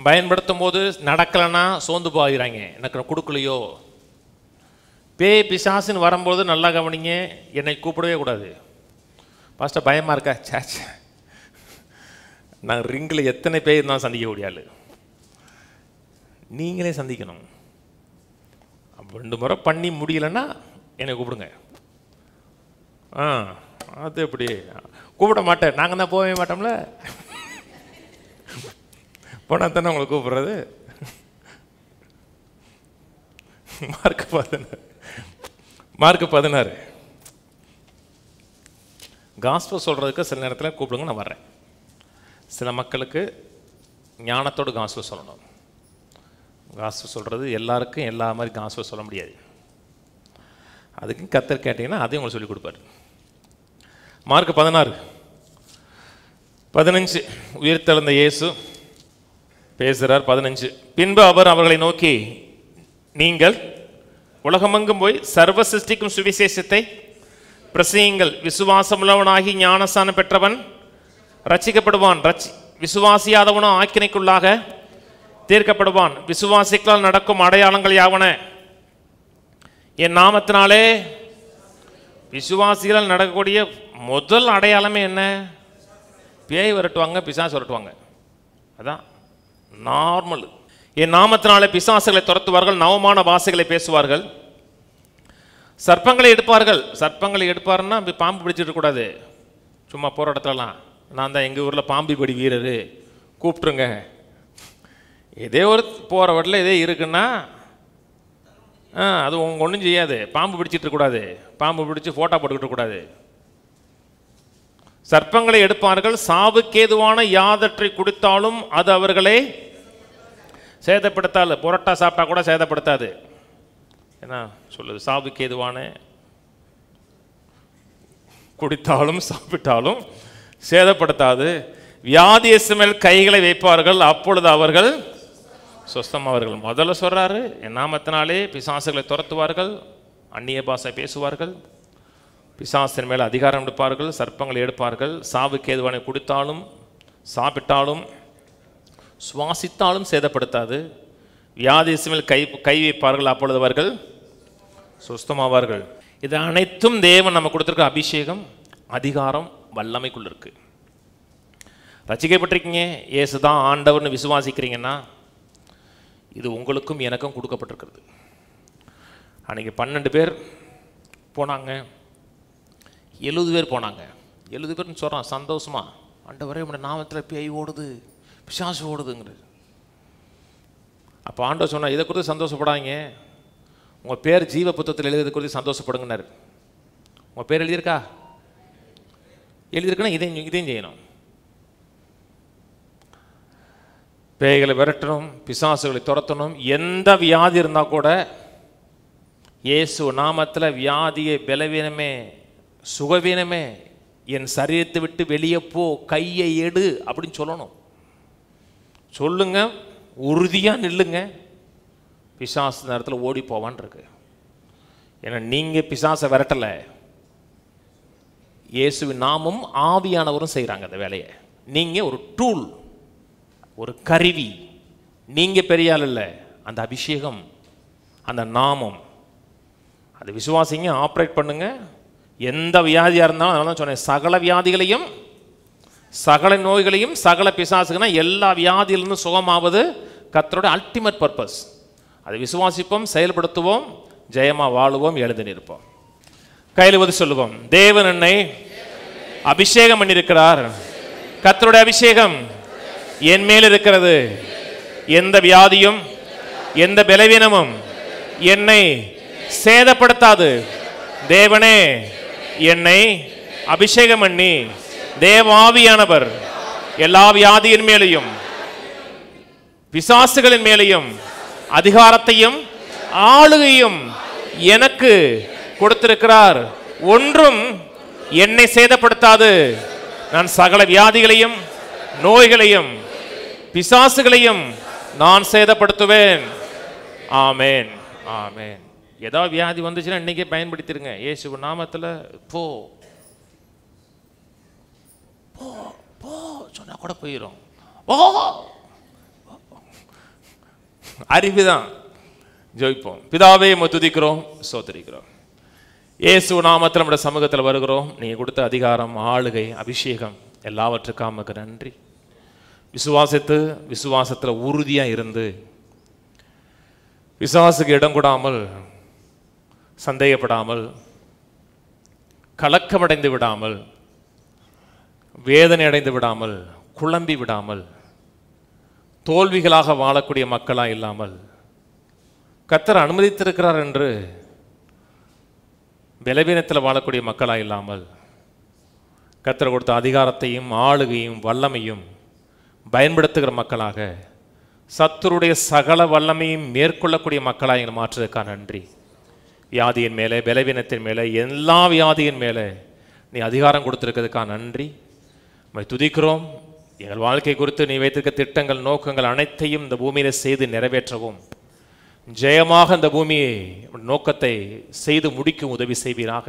பயன்படுத்தும் போது நடக்கலைன்னா சோர்ந்து போகிறாங்க, எனக்கு கொடுக்கலையோ. பேய் பிசாசுன்னு வரும்போது நல்லா கவனிங்க, என்னை கூப்பிடவே கூடாது. பாஸ்டர் பயமாக இருக்கா? சாச்ச, நான் ரிங்கில் எத்தனை பேர் இருந்தாலும் சந்திக்க முடியாது. நீங்களே சந்திக்கணும். 2 முறை பண்ணி முடியலைன்னா என்னை கூப்பிடுங்க. அது எப்படி கூப்பிட மாட்டேன், நாங்கள் தான் போகவே மாட்டோம்ல. போனால் தானே உங்களை கூப்பிடுறது. மார்க்கு 16 காஸ்பல் சொல்கிறதுக்கு சில நேரத்தில் கூப்பிடுங்க, நான் வர்றேன். சில மக்களுக்கு ஞானத்தோடு காஸ்பல் சொல்லணும். காஸ்பல் சொல்கிறது எல்லாருக்கும் எல்லா மாதிரி காஸ்பல் சொல்ல முடியாது. அதுக்கும் கர்த்தர் கேட்டிங்கன்னா அதையும் உங்களுக்கு சொல்லிக் கொடுப்பார். மார்க்கு 16:15 உயிர்த்தெழுந்த இயேசு பேசுகிறார். 15 பின்பு அவர் அவர்களை நோக்கி, நீங்கள் உலகமெங்கும் போய் சர்வ சிருஷ்டிக்கும் சுவிசேஷத்தை பிரசங்கியுங்கள். விசுவாசமுள்ளவனாகி ஞானஸ்நானம் பெற்றவன் ரட்சிக்கப்படுவான், விசுவாசியாதவனோ ஆக்கினைக்குள்ளாக தீர்க்கப்படுவான். விசுவாசிகளால் நடக்கும் அடையாளங்கள் யாவன? என் நாமத்தினாலே. விசுவாசிகளால் நடக்கக்கூடிய முதல் அடையாளமே என்ன? பேய் விரட்டுவாங்க, பிசாசு விரட்டுவாங்க. அதான் நார்மல். என் நாமத்தினாலே பிசாசுகளை துரத்துவார்கள், நவமான பாஷைகளை பேசுவார்கள், சர்ப்பங்களை எடுப்பார்கள். சர்ப்பங்களை எடுப்பாருன்னா பாம்பு பிடிச்சிட்டு இருக்கக்கூடாது. சும்மா போகிற இடத்துலலாம் நான் தான் எங்கள் ஊரில் பாம்பு படி வீரர் கூப்பிட்ருங்க. இதே ஒரு போகிற வட்டில் இதே இருக்குன்னா அது உங்க ஒன்றும் செய்யாது. பாம்பு பிடிச்சிட்டு இருக்கக்கூடாது, பாம்பு பிடிச்சி ஃபோட்டோ போட்டுக்கிட்டு இருக்கக்கூடாது. சர்ப்பங்களை எடுப்பார்கள், சாவுக்கேதுவான யாதற்றை குடித்தாலும் அது அவர்களை சேதப்படுத்தாது. புரோட்டா சாப்பிட்டா கூட சேதப்படுத்தாது. என்ன சொல்லுது? சாவுக்கேதுவான குடித்தாலும் சாப்பிட்டாலும் சேதப்படுத்தாது. வியாதியஸ்து மேல் கைகளை வைப்பார்கள், அப்பொழுது அவர்கள் சொஸ்தமாவார்கள். முதல்ல சொல்றாரு, என் நாமத்தினாலே பிசாசுகளை துரத்துவார்கள், அந்நிய பாஷை பேசுவார்கள், பிசாசின் மேலே அதிகாரம் எடுப்பார்கள், சர்ப்பங்களை எடுப்பார்கள். சாவுக்கு ஏதுவான குடித்தாலும் சாப்பிட்டாலும் சுவாசித்தாலும் சேதப்படுத்தாது. வியாதியின் மேல் கை வைப்பார்கள், அப்பொழுது அவர்கள் சுஸ்தமாவார்கள். இது அனைத்தும் தேவன் நம்ம கொடுத்துருக்க அபிஷேகம், அதிகாரம், வல்லமைக்குள்ள இருக்கு. ரட்சிக்கப்பட்டிருக்கீங்க, இயேசுதான் ஆண்டவர்னு விசுவாசிக்கிறீங்கன்னா இது உங்களுக்கும் எனக்கும் கொடுக்கப்பட்டிருக்கிறது. அன்றைக்கி 12 பேர் போனாங்க, 70 பேர் போனாங்க. 70 பேர்னு சொல்கிறான் சந்தோஷமா, ஆண்டவரே உடைய நாமத்தில் பேய் ஓடுது, பிசாசு ஓடுதுங்கிறது. அப்போ ஆண்டவர் சொன்னார், இதை குறித்து சந்தோஷப்படாங்க, உங்கள் பேர் ஜீவ புத்தகத்தில் எழுதுறது குறித்து சந்தோஷப்படுங்கன்னாரு. உங்கள் பேர் எழுதியிருக்கா? எழுதியிருக்குன்னா இதையும் செய்யணும். பேய்களை விரட்டணும், பிசாசுகளை துரத்தணும். எந்த வியாதி இருந்தால் கூட இயேசு நாமத்தில் வியாதியை, பலவீனமே, சுகவீனமே என் சரீரத்தை விட்டு வெளியே போ, கையை எடு அப்படின்னு சொல்லணும். சொல்லுங்க, உறுதியாக நில்லுங்க, பிசாசு நேரத்தில் ஓடி போவான் இருக்கு. ஏன்னா நீங்கள் பிசாசை விரட்டலை, இயேசுவின் நாமும் ஆவியானவரும் செய்கிறாங்க அந்த வேலையை. நீங்கள் ஒரு டூல், ஒரு கருவி. நீங்கள் பெரிய ஆள் இல்லை, அந்த அபிஷேகம், அந்த நாமம், அது விசுவாசிங்க, ஆப்ரேட் பண்ணுங்க. எந்த வியாதியாக இருந்தாலும், அதனால தான் சொன்னேன், சகல வியாதிகளையும், சகல நோய்களையும், சகல பிசாசுக்குன்னா எல்லா வியாதியிலிருந்து சுகமாவது கர்த்தரோட அல்டிமேட் பர்பஸ். அதை விசுவாசிப்போம், செயல்படுத்துவோம், ஜெயமா வாழுவோம், எழுதி நிற்போம். கையில் வந்து சொல்லுவோம், தேவன் என்னை அபிஷேகம் பண்ணியிருக்கிறார், கர்த்தருடைய அபிஷேகம் என் மேல் இருக்கிறது. எந்த வியாதியும் எந்த பலவீனமும் என்னை சேதப்படுத்தாது. தேவனே என்னை அபிஷேகம் பண்ணி, தேவாவியானவர் எல்லா வியாதியின் மேலையும் பிசாசுகளின் மேலையும் அதிகாரத்தையும் ஆளுகையும் எனக்கு கொடுத்திருக்கிறார். ஒன்றும் என்னை சேதப்படுத்தாது. நான் சகல வியாதிகளையும், நோய்களையும், பிசாசுகளையும் நான் சேதப்படுத்துவேன். ஆமேன், ஆமேன். ஏதாவது வியாதி வந்துச்சுன்னா இன்னைக்கே பயன்படுத்திருங்க. இயேசு நாமத்தில் போ போ போ சொன்னா கூட போயிடும். ஓ அறிவுதான். ஜெயிப்போம். பிதாவே துதிக்கிறோம், சோதரிக்கிறோம். இயேசு நாமத்தில் நம்முடைய சமூகத்தில் வருகிறோம். நீங்கள் கொடுத்த அதிகாரம், ஆளுகை, அபிஷேகம் எல்லாவற்றுக்கும் நமக்கு நன்றி. விசுவாசத்தில் உறுதியாக இருந்து, பிசாசுக்கு இடம் கொடாமல், சந்தேகப்படாமல், கலக்கமடைந்து விடாமல், வேதனை அடைந்து விடாமல், குழம்பி விடாமல், தோல்விகளாக வாழக்கூடிய மக்களாக இல்லாமல், கர்த்தர் அனுமதித்திருக்கிறார் என்று பலவீனத்தில் வாழக்கூடிய மக்களாக இல்லாமல், கர்த்தர் கொடுத்த அதிகாரத்தையும் ஆளுகையும் வல்லமையும் பயன்படுத்துகிற மக்களாக, சத்துருடைய சகல வல்லமையும் மேற்கொள்ளக்கூடிய மக்களாக எங்களை மாற்றுவதற்காக நன்றி. வியாதியின் மேலே, பலவீனத்தின் மேலே, எல்லா வியாதியின் மேலே நீ அதிகாரம் கொடுத்திருக்கிறதுக்காக நன்றி. நம்ம துதிக்கிறோம். எங்கள் வாழ்க்கை குறித்து நீ வைத்திருக்க திட்டங்கள், நோக்கங்கள் அனைத்தையும் இந்த பூமியில செய்து நிறைவேற்றவும், ஜெயமாக இந்த பூமியை நோக்கத்தை செய்து முடிக்கும் உதவி செய்வீராக.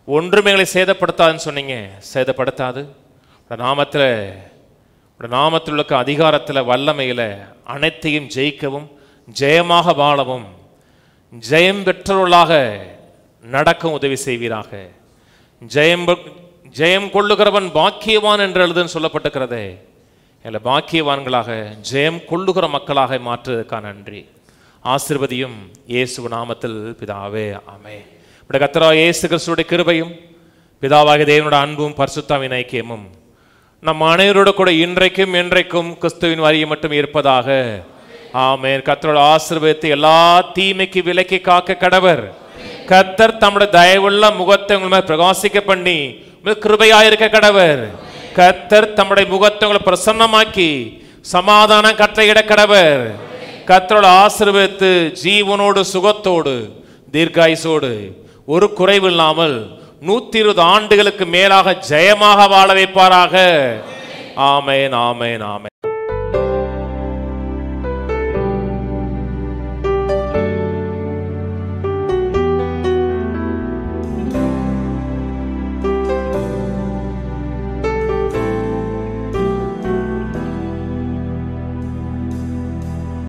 ஒன்றும் எங்களை சேதப்படுத்தாதுன்னு சொன்னீங்க, சேதப்படுத்தாது. நாமத்தில் உள்ள அதிகாரத்தில், வல்லமையில் அனைத்தையும் ஜெயிக்கவும், ஜெயமாக வாழவும், ஜெயம் பெற்றவர்களாக நடக்கும் உதவி செய்வீராக. ஜெயம் கொள்ளுகிறவன் பாக்கியவான் என்று எழுதுன்னு சொல்லப்பட்டிருக்கிறதே, இல்லை பாக்கியவான்களாக, ஜெயம் கொள்ளுகிற மக்களாக மாற்றுவதற்கான நன்றி. ஆசீர்வதியும் இயேசு நாமத்தில் பிதாவே, ஆமென். கர்த்தராகிய இயேசு கிறிஸ்துவின் கிருபையும், பிதாவாகிய தேவனுடைய அன்பும், பரிசுத்தாவின் ஐக்கியமும் நம் அனைவரோட கூட இன்றைக்கும் என்றைக்கும் கிறிஸ்துவின் வரியை மட்டும் இருப்பதாக. ஆமென். கர்த்தரோட ஆசீர்வாதத்தை எல்லா தீமைக்கு விலக்கி காக்க கடவர். கர்த்தர் தம்முடைய தயவுள்ள முகத்தை உங்கள் மேல் பிரகாசிக்க பண்ணி கிருபையாயிருக்க கடவர். கர்த்தர் தம்முடைய முகத்தை உங்களை பிரசன்னமாக்கி சமாதானம் கட்டளையிட கடவர். கர்த்தரோட ஆசீர்வதித்து ஜீவனோடு, சுகத்தோடு, தீர்க்காயுசோடு, ஒரு குறைவு இல்லாமல் 120 ஆண்டுகளுக்கு மேலாக ஜெயமாக வாழ வைப்பாராக. ஆமென், ஆமென், ஆமென்.